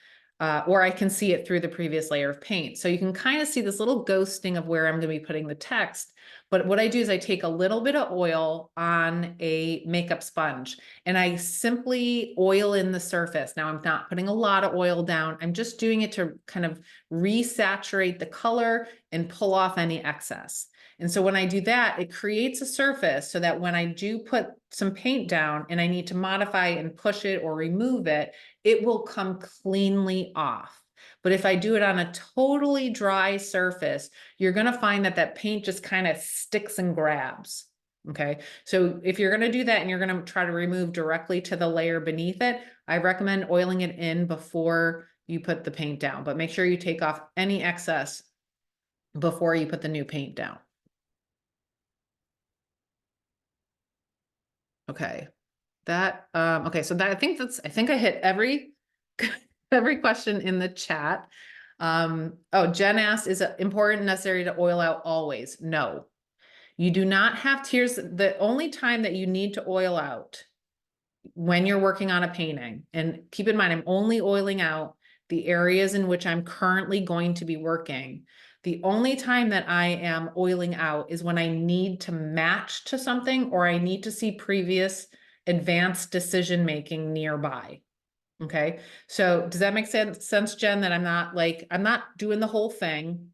Or I can see it through the previous layer of paint. So you can kind of see this little ghosting of where I'm going to be putting the text. But what I do is I take a little bit of oil on a makeup sponge and I simply oil in the surface. Now I'm not putting a lot of oil down. I'm just doing it to kind of resaturate the color and pull off any excess. And so when I do that, it creates a surface so that when I do put some paint down and I need to modify and push it or remove it, it will come cleanly off. But if I do it on a totally dry surface, you're going to find that that paint just kind of sticks and grabs. Okay. So if you're going to do that and you're going to try to remove directly to the layer beneath it, I recommend oiling it in before you put the paint down, but make sure you take off any excess before you put the new paint down. Okay. Okay. So I think I hit every question in the chat. Oh, Jen asked, is it important and necessary to oil out always? No, you do not have to. Here's the only time that you need to oil out: when you're working on a painting. And keep in mind, I'm only oiling out the areas in which I'm currently going to be working. The only time that I am oiling out is when I need to match to something or I need to see previous advanced decision-making nearby. Okay. So does that make sense, Jen, that I'm not doing the whole thing.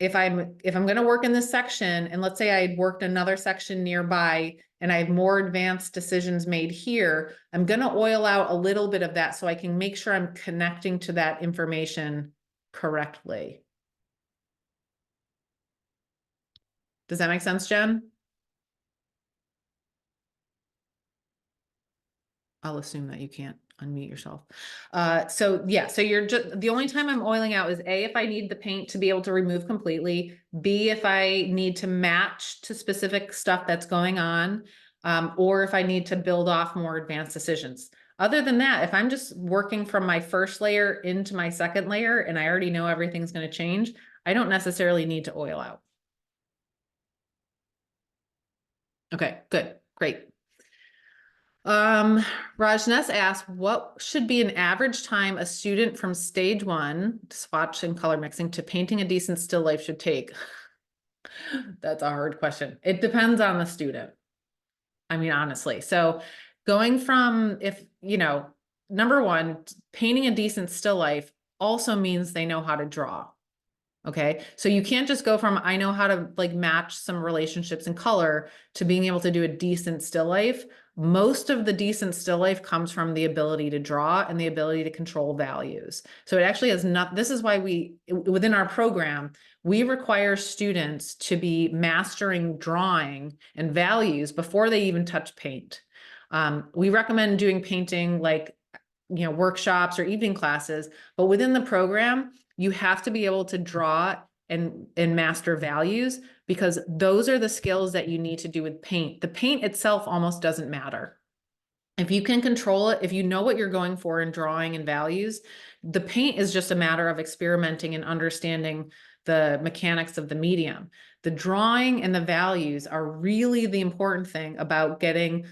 If I'm going to work in this section, and let's say I had worked another section nearby and I have more advanced decisions made here, I'm going to oil out a little bit of that so I can make sure I'm connecting to that information correctly. Does that make sense, Jen? I'll assume that you can't unmute yourself. So yeah, so you're just, the only time I'm oiling out is A, if I need the paint to be able to remove completely, B, if I need to match to specific stuff that's going on, or if I need to build off more advanced decisions. Other than that, if I'm just working from my first layer into my second layer and I already know everything's going to change, I don't necessarily need to oil out. Okay, good, great. Rajnes asked, what should be an average time a student from stage 1, swatch and color mixing, to painting a decent still life should take? That's a hard question. It depends on the student. I mean, honestly. So going from, if, you know, number one, painting a decent still life also means they know how to draw. Okay. So you can't just go from, I know how to like match some relationships in color, to being able to do a decent still life. Most of the decent still life comes from the ability to draw and the ability to control values. So it actually has not, this is why we, within our program, we require students to be mastering drawing and values before they even touch paint. We recommend doing painting like, you know, workshops or evening classes, but within the program, you have to be able to draw and master values, because those are the skills that you need to do with paint. The paint itself almost doesn't matter. If you can control it, if you know what you're going for in drawing and values, the paint is just a matter of experimenting and understanding the mechanics of the medium. The drawing and the values are really the important thing about getting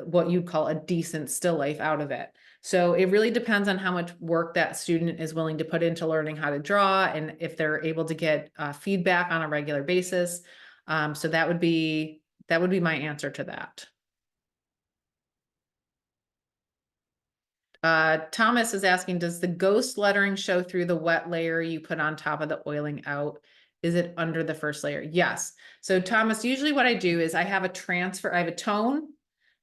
what you'd call a decent still life out of it. So it really depends on how much work that student is willing to put into learning how to draw, and if they're able to get feedback on a regular basis. So that would be my answer to that. Thomas is asking, does the ghost lettering show through the wet layer you put on top of the oiling out? Is it under the first layer? Yes. So Thomas, usually what I do is I have a transfer, I have a tone,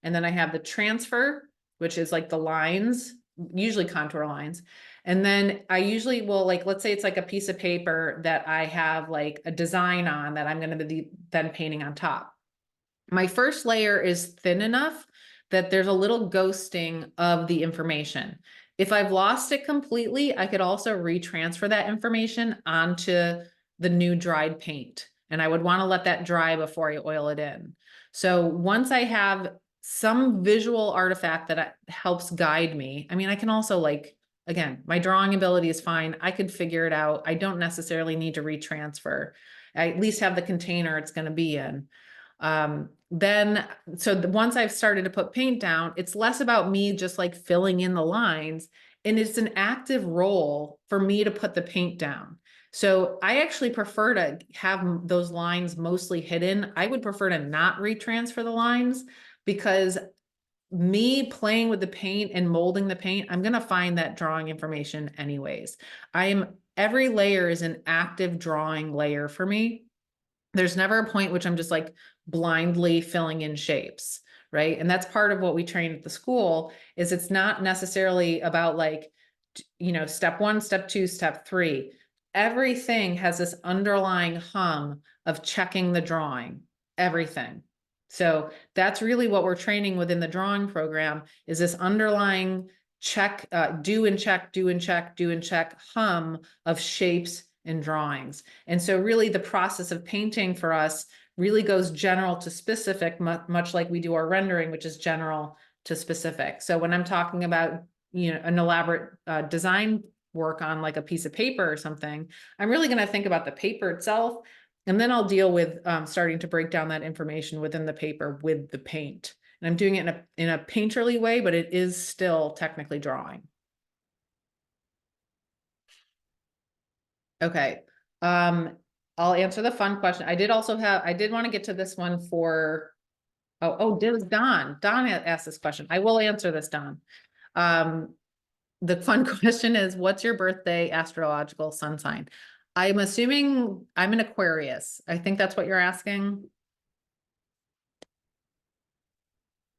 and then I have the transfer, which is like the lines, usually contour lines. And then I usually will, like, let's say it's like a piece of paper that I have like a design on that I'm going to be then painting on top. My first layer is thin enough that there's a little ghosting of the information. If I've lost it completely, I could also retransfer that information onto the new dried paint. And I would want to let that dry before I oil it in. So once I have some visual artifact that helps guide me, I mean, I can also, like, again, my drawing ability is fine. I could figure it out. I don't necessarily need to retransfer. I at least have the container it's going to be in. Once I've started to put paint down, it's less about me just like filling in the lines, and it's an active role for me to put the paint down. So I actually prefer to have those lines mostly hidden. I would prefer to not retransfer the lines, because me playing with the paint and molding the paint, I'm going to find that drawing information anyways. Every layer is an active drawing layer for me. There's never a point which I'm just like blindly filling in shapes, right? And that's part of what we train at the school, is it's not necessarily about like, you know, step 1, step 2, step 3. Everything has this underlying hum of checking the drawing, everything. So that's really what we're training within the drawing program, is this underlying check, do and check, do and check, do and check hum of shapes and drawings. And so really the process of painting for us really goes general to specific, much like we do our rendering, which is general to specific. So when I'm talking about, you know, an elaborate design work on like a piece of paper or something, I'm really going to think about the paper itself. And then I'll deal with starting to break down that information within the paper with the paint. And I'm doing it in a painterly way, but it is still technically drawing. Okay. I'll answer the fun question. I did want to get to this one for, it was Don. Don asked this question. I will answer this, Don. The fun question is, what's your birthday astrological sun sign? I'm assuming I'm an Aquarius. I think that's what you're asking.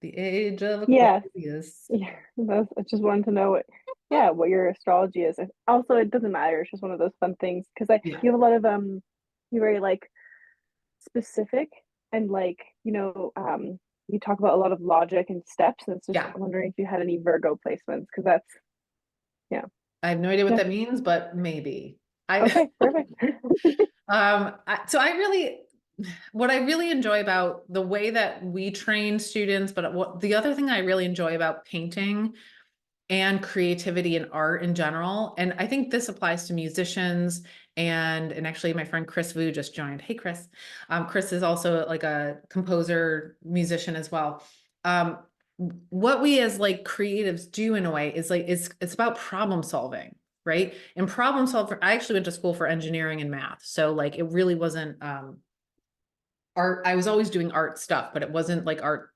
The age of Aquarius. Yeah, I just wanted to know what your astrology is. Also, it doesn't matter. It's just one of those fun things, because you have a lot of you're very like specific, and like, you know, you talk about a lot of logic and steps, and it's just I'm wondering if you had any Virgo placements, because that's I have no idea what that means, but maybe. Okay, perfect. What I really enjoy about the way that we train students, but the other thing I really enjoy about painting and creativity and art in general, and I think this applies to musicians, and actually my friend Chris Vu just joined. Hey, Chris. Chris is also like a composer, musician as well. what we as like creatives do in a way is like, it's about problem solving, right? And problem solving, I actually went to school for engineering and math. So like, it really wasn't, art. I was always doing art stuff, but it wasn't like art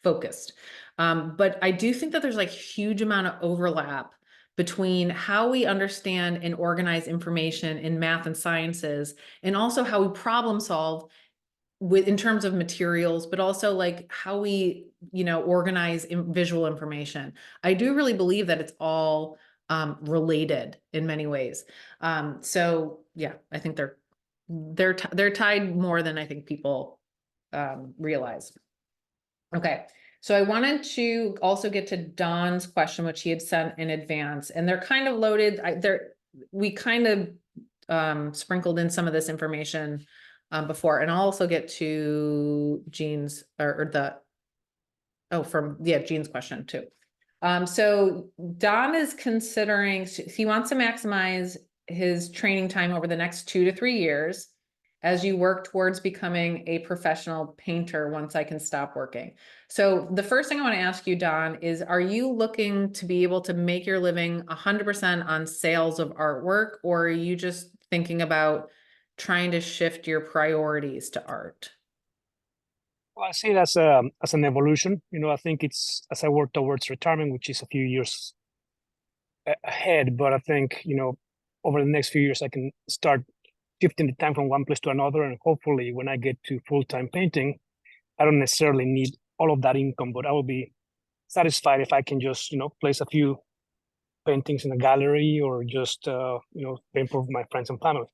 focused. But I do think that there's like huge amount of overlap between how we understand and organize information in math and sciences, and also how we problem solve with in terms of materials, but also like how we, organize visual information. I do really believe that it's all related in many ways. So yeah, I think they're tied more than I think people realize. Okay, so I wanted to also get to Don's question, which he had sent in advance, and they're kind of loaded. We kind of sprinkled in some of this information before, and I'll also get to Jean's Jean's question too. So Don is considering, he wants to maximize his training time over the next 2 to 3 years as you work towards becoming a professional painter once I can stop working. So the first thing I want to ask you, Don, is are you looking to be able to make your living 100% on sales of artwork, or are you just thinking about trying to shift your priorities to art? Well, I see it as an evolution. I think it's as I work towards retirement, which is a few years ahead. But I think over the next few years, I can start shifting the time from one place to another, and hopefully, when I get to full-time painting, I don't necessarily need all of that income, but I will be satisfied if I can just place a few paintings in a gallery, or just paint for my friends and family.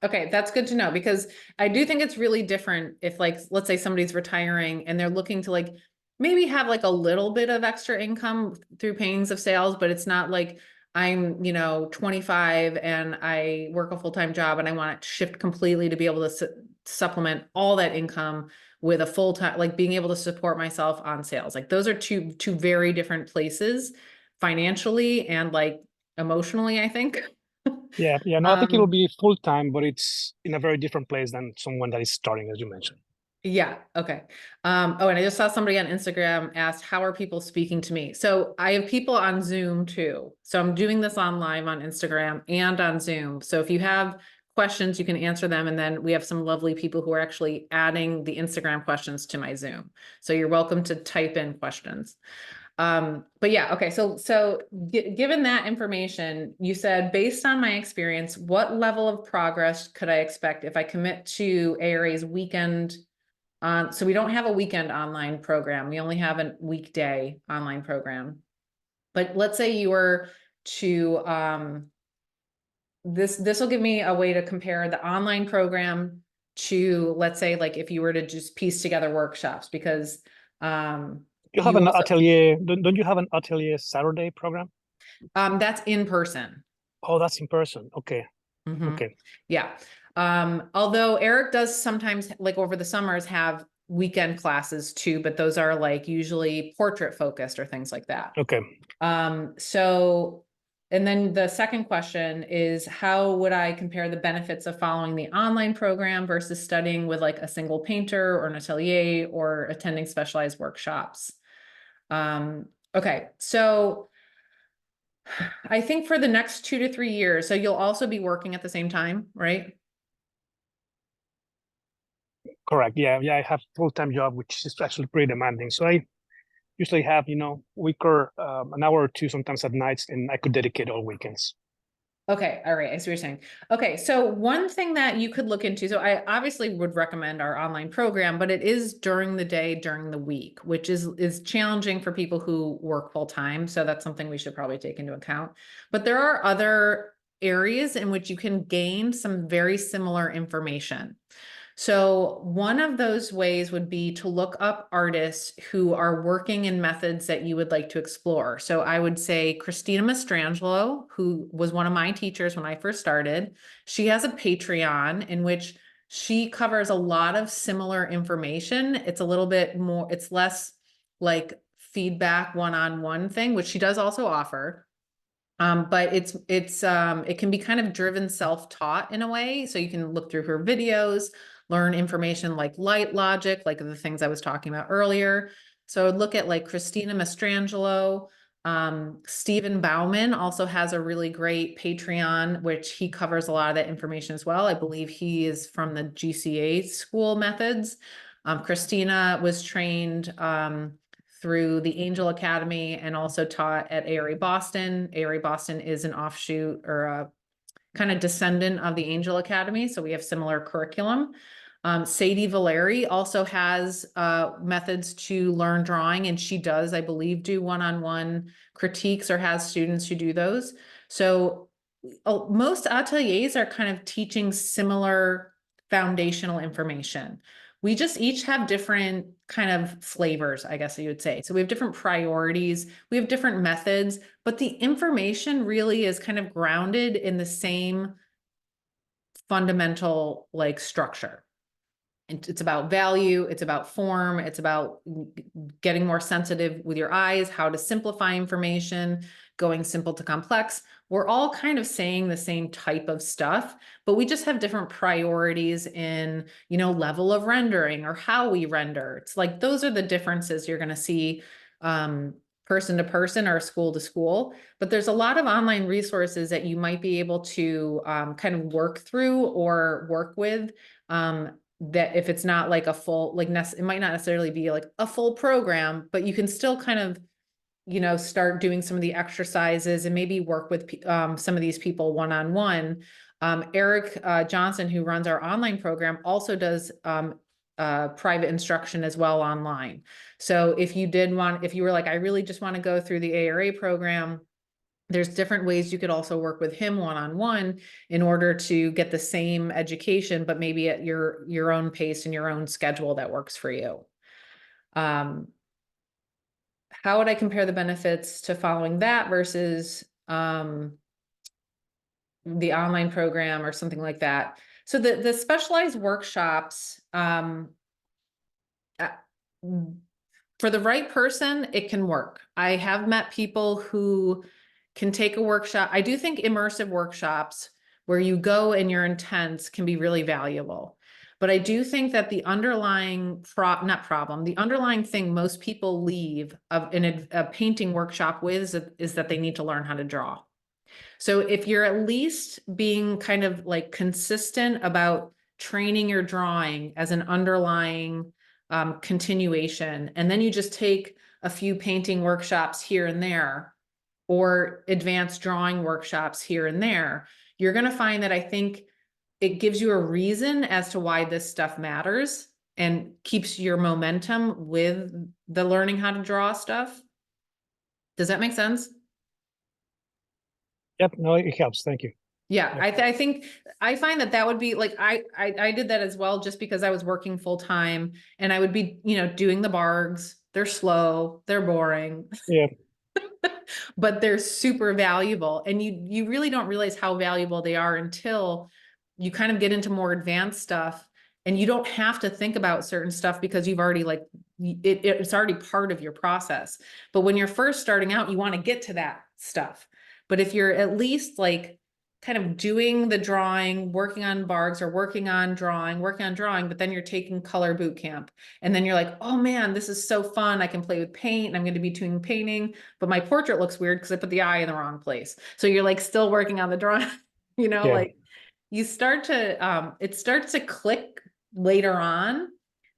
Okay, that's good to know, because I do think it's really different if, like, let's say somebody's retiring and they're looking to like maybe have like a little bit of extra income through paintings of sales, but it's not like I'm 25 and I work a full-time job and I want to shift completely to be able to supplement all that income with a full-time, like being able to support myself on sales. Like those are two very different places financially and like emotionally, I think. Yeah. No, I think it will be full-time, but it's in a very different place than someone that is starting, as you mentioned. Yeah. Okay. Oh, and I just saw somebody on Instagram asked, how are people speaking to me? So I have people on Zoom too. So I'm doing this on live on Instagram and on Zoom. So if you have questions, you can answer them. And then we have some lovely people who are actually adding the Instagram questions to my Zoom. So you're welcome to type in questions. But yeah, okay. So given that information, you said, based on my experience, what level of progress could I expect if I commit to ARA's weekend? So we don't have a weekend online program. We only have a weekday online program. But let's say you were to, this will give me a way to compare the online program to, let's say, like if you were to just piece together workshops, because, you have an atelier, don't you have an atelier Saturday program? That's in person. Oh, that's in person. Okay. Okay. Yeah. Although Eric does sometimes, like over the summers, have weekend classes too, but those are like usually portrait focused or things like that. Okay. So, and then the second question is, how would I compare the benefits of following the online program versus studying with like a single painter or an atelier or attending specialized workshops? Okay. So I think for the next 2 to 3 years, so you'll also be working at the same time, right? Correct. Yeah. I have a full-time job, which is actually pretty demanding. So I usually have, week or an hour or two, sometimes at nights, and I could dedicate all weekends. Okay. All right. I see what you're saying. Okay. So one thing that you could look into, so I obviously would recommend our online program, but it is during the day, during the week, which is challenging for people who work full time. So that's something we should probably take into account. But there are other areas in which you can gain some very similar information. So one of those ways would be to look up artists who are working in methods that you would like to explore. So I would say Christina Mastrangelo, who was one of my teachers when I first started. She has a Patreon in which she covers a lot of similar information. It's a little bit more, it's less like feedback one-on-one thing, which she does also offer. But it can be kind of driven self-taught in a way. So you can look through her videos, learn information like light logic, like the things I was talking about earlier. So look at like Christina Mastrangelo. Stephen Bauman also has a really great Patreon, which he covers a lot of that information as well. I believe he is from the GCA school methods. Christina was trained through the Angel Academy and also taught at ARA Boston. ARA Boston is an offshoot or a kind of descendant of the Angel Academy. So we have similar curriculum. Sadie Valeri also has methods to learn drawing, and she does, I believe, do one-on-one critiques or has students who do those. So most ateliers are kind of teaching similar foundational information. We just each have different kind of flavors, I guess you would say. So we have different priorities, we have different methods, but the information really is kind of grounded in the same fundamental like structure. It's about value, it's about form, it's about getting more sensitive with your eyes, how to simplify information, going simple to complex. We're all kind of saying the same type of stuff, but we just have different priorities in, you know, level of rendering or how we render. It's like, those are the differences you're going to see person to person or school to school, but there's a lot of online resources that you might be able to kind of work through or work with. That if it's not like a full, like it might not necessarily be like a full program, but you can still kind of, you know, start doing some of the exercises and maybe work with some of these people one-on-one. Eric Johnson, who runs our online program, also does private instruction as well online. So if you were like, I really just want to go through the ARA program, there's different ways you could also work with him one-on-one in order to get the same education, but maybe at your own pace and your own schedule that works for you. How would I compare the benefits to following that versus the online program or something like that? So the specialized workshops, for the right person, it can work. I have met people who can take a workshop. I do think immersive workshops where you go and you're intense can be really valuable. But I do think that the underlying the underlying thing most people leave in a painting workshop with is that they need to learn how to draw. So if you're at least being kind of like consistent about training your drawing as an underlying continuation, and then you just take a few painting workshops here and there, or advanced drawing workshops here and there, you're going to find that I think it gives you a reason as to why this stuff matters and keeps your momentum with the learning how to draw stuff. Does that make sense? Yep, no, it helps. Thank you. Yeah, I think I find that would be like, I did that as well, just because I was working full time and I would be, you know, doing the bargs. They're slow, they're boring. Yeah. But they're super valuable, and you really don't realize how valuable they are until you kind of get into more advanced stuff, and you don't have to think about certain stuff because you've already like it's already part of your process. But when you're first starting out, you want to get to that stuff. But if you're at least like kind of doing the drawing, working on bargs or working on drawing, but then you're taking color boot camp. And then you're like, oh man, this is so fun. I can play with paint and I'm going to be doing painting, but my portrait looks weird because I put the eye in the wrong place. So you're like still working on the drawing, you know, like you start to, it starts to click later on.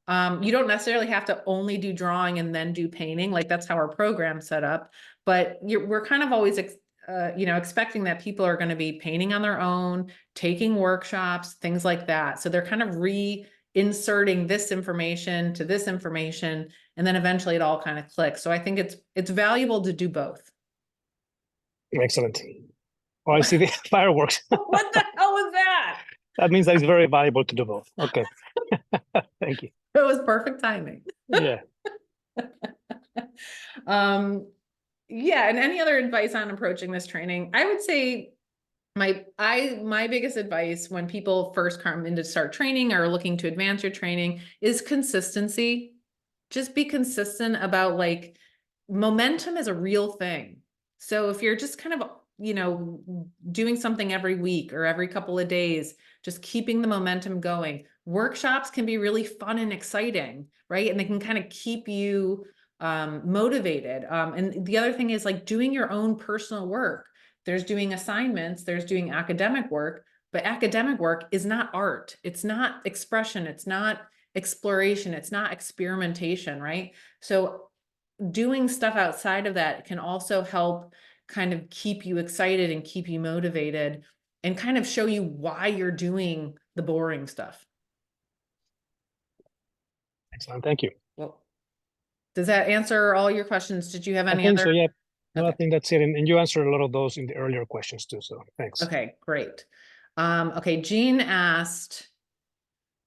You don't necessarily have to only do drawing and then do painting. Like that's how our program's set up, but we're kind of always you know, expecting that people are going to be painting on their own, taking workshops, things like that. So they're kind of reinserting this information to this information, and then eventually it all kind of clicks. So I think it's valuable to do both. Excellent. Oh, I see the fireworks. What the hell was that? That means that it's very valuable to do both. Okay. Thank you. It was perfect timing. Yeah. Yeah, and any other advice on approaching this training? I would say my biggest advice when people first come in to start training or looking to advance your training is consistency. Just be consistent about like momentum is a real thing. So if you're just kind of, you know, doing something every week or every couple of days, just keeping the momentum going. Workshops can be really fun and exciting, right? And they can kind of keep you motivated. And the other thing is like doing your own personal work. There's doing assignments, there's doing academic work, but academic work is not art. It's not expression. It's not exploration. It's not experimentation, right? So doing stuff outside of that can also help kind of keep you excited and keep you motivated and kind of show you why you're doing the boring stuff. Excellent. Thank you. Well, does that answer all your questions? Did you have I any think other? so, yeah. No, I Okay. think that's it. And you answered a lot of those in the earlier questions too. So thanks. Okay, great. Okay, Jean asked,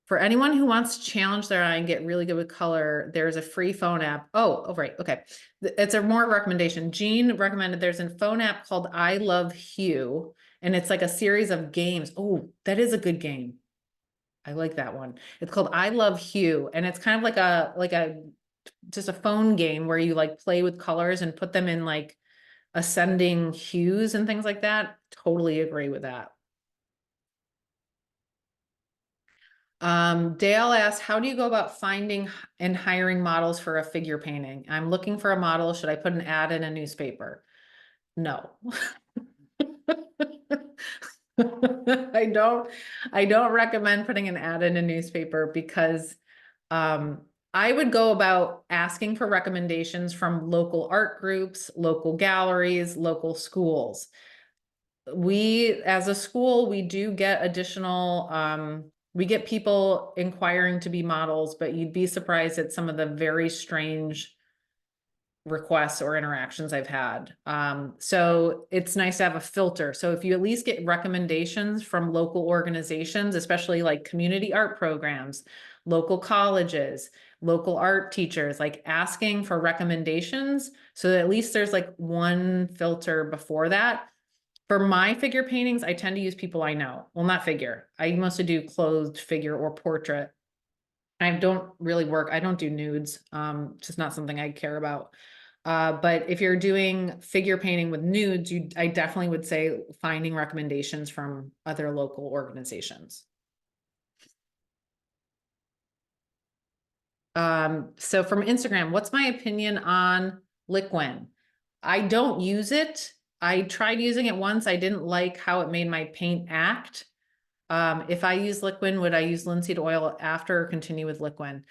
for anyone who wants to challenge their eye and get really good with color, there's a free phone app. Oh, right. Okay. It's a more recommendation. Jean recommended there's a phone app called I Love Hue, and it's like a series of games. Oh, that is a good game. I like that one. It's called I Love Hue, and it's kind of like just a phone game where you like play with colors and put them in like ascending hues and things like that. Totally agree with that. Dale asked, how do you go about finding and hiring models for a figure painting? I'm looking for a model. Should I put an ad in a newspaper? No. I don't recommend putting an ad in a newspaper because I would go about asking for recommendations from local art groups, local galleries, local schools. We, as a school, we do get additional, we get people inquiring to be models, but you'd be surprised at some of the very strange requests or interactions I've had. So it's nice to have a filter. So if you at least get recommendations from local organizations, especially like community art programs, local colleges, local art teachers, like asking for recommendations, so that at least there's like one filter before that. For my figure paintings, I tend to use people I know. Well, not figure. I mostly do clothed figure or portrait. I don't really work. I don't do nudes. Just not something I care about. But if you're doing figure painting with nudes, I definitely would say finding recommendations from other local organizations. So from Instagram, what's my opinion on Liquin? I don't use it. I tried using it once. I didn't like how it made my paint act. If I use Liquin, would I use linseed oil after or continue with Liquin?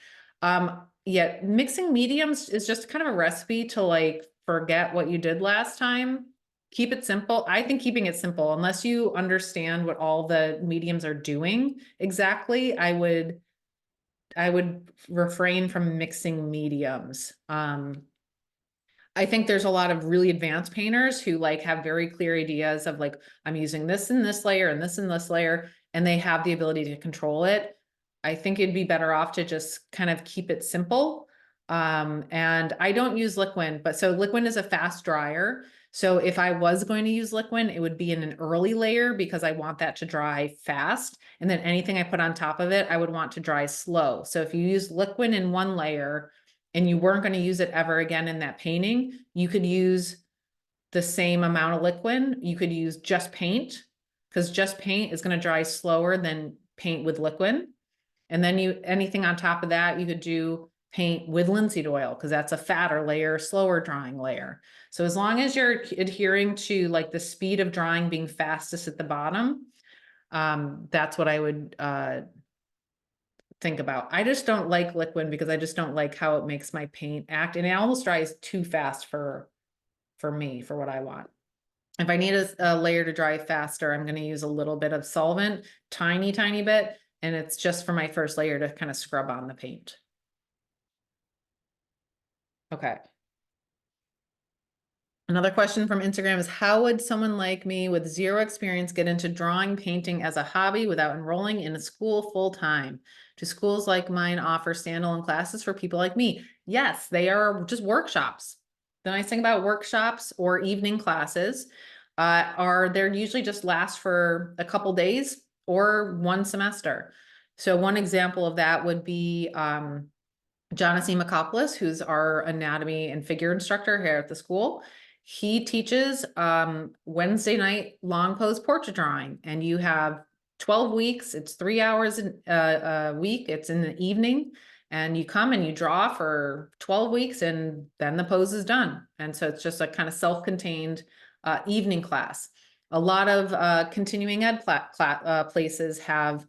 Yeah, mixing mediums is just kind of a recipe to like forget what you did last time. Keep it simple. I think keeping it simple, unless you understand what all the mediums are doing exactly, I would refrain from mixing mediums. I think there's a lot of really advanced painters who like have very clear ideas of like, I'm using this in this layer and this in this layer, and they have the ability to control it. I think it'd be better off to just kind of keep it simple. And I don't use Liquin, but so Liquin is a fast dryer. So if I was going to use Liquin, it would be in an early layer because I want that to dry fast. And then anything I put on top of it, I would want to dry slow. So if you use Liquin in one layer and you weren't going to use it ever again in that painting, you could use the same amount of Liquin. You could use just paint, because just paint is going to dry slower than paint with Liquin. And then anything on top of that, you could do paint with linseed oil, because that's a fatter layer, slower drying layer. So as long as you're adhering to like the speed of drying being fastest at the bottom, that's what I would think about. I just don't like Liquin because I just don't like how it makes my paint act, and it almost dries too fast for me, for what I want. If I need a layer to dry faster, I'm going to use a little bit of solvent, tiny bit, and it's just for my first layer to kind of scrub on the paint. Okay. Another question from Instagram is, how would someone like me with zero experience get into drawing painting as a hobby without enrolling in a school full time? Do schools like mine offer standalone classes for people like me? Yes, they are just workshops. The nice thing about workshops or evening classes are they're usually just last for a couple days or one semester. So one example of that would be Jonathan Makopoulos, who's our anatomy and figure instructor here at the school. He teaches Wednesday night long pose portrait drawing, and you have 12 weeks. It's 3 hours a week. It's in the evening, And you come and you draw for 12 weeks and then the pose is done. And so it's just a kind of self-contained evening class. A lot of continuing ed places have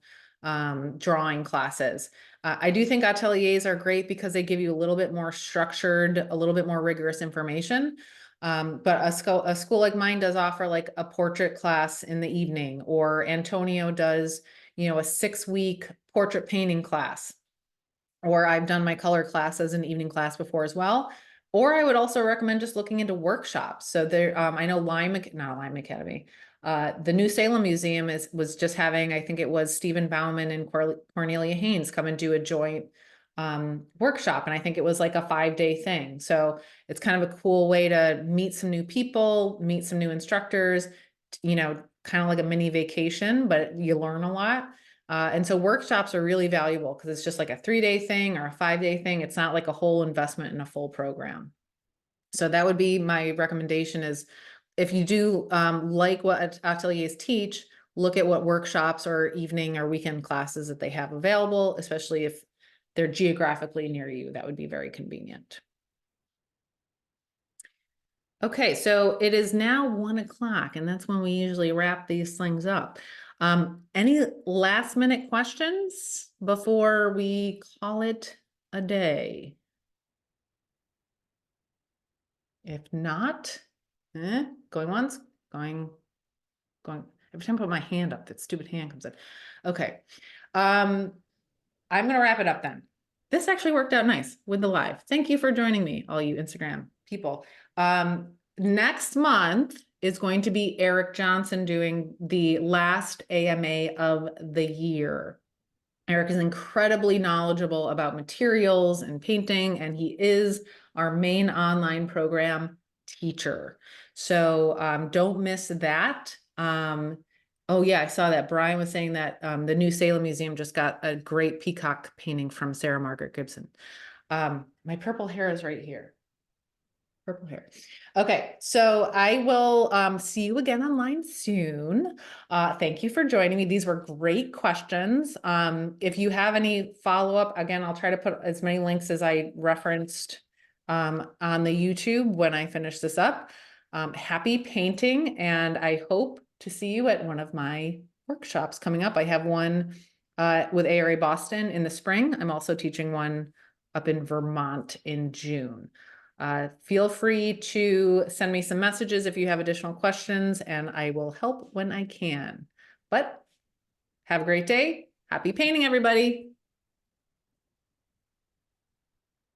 drawing classes. I do think ateliers are great because they give you a little bit more structured, a little bit more rigorous information. But a school like mine does offer like a portrait class in the evening, or Antonio does, you know, a 6-week portrait painting class. Or I've done my color class as an evening class before as well. Or I would also recommend just looking into workshops. So there, I know not Lime Academy. The New Salem Museum was just having, I think it was Stephen Bauman and Cornelia Haynes come and do a joint workshop. And I think it was like a 5-day thing. So it's kind of a cool way to meet some new people, meet some new instructors, you know, kind of like a mini vacation, but you learn a lot. And so workshops are really valuable because it's just like a 3-day thing or a 5-day thing. It's not like a whole investment in a full program. So that would be my recommendation is if you do like what ateliers teach, look at what workshops or evening or weekend classes that they have available, especially if they're geographically near you. That would be very convenient. Okay, so it is now 1 o'clock, and that's when we usually wrap these things up. Any last minute questions before we call it a day? If not, going once, going. Every time I put my hand up, that stupid hand comes in. Okay. I'm gonna wrap it up then. This actually worked out nice with the live. Thank you for joining me, all you Instagram people. Next month is going to be Eric Johnson doing the last AMA of the year. Eric is incredibly knowledgeable about materials and painting, and he is our main online program teacher. So don't miss that. Oh yeah, I saw that Brian was saying that the New Salem Museum just got a great peacock painting from Sarah Margaret Gibson. My purple hair is right here. Purple hair. Okay, so I will see you again online soon. Thank you for joining me. These were great questions. If you have any follow-up, again, I'll try to put as many links as I referenced on the YouTube when I finish this up. Happy painting, and I hope to see you at one of my workshops coming up. I have one with ARA Boston in the spring. I'm also teaching one up in Vermont in June. Feel free to send me some messages if you have additional questions, and I will help when I can. But have a great day. Happy painting, everybody.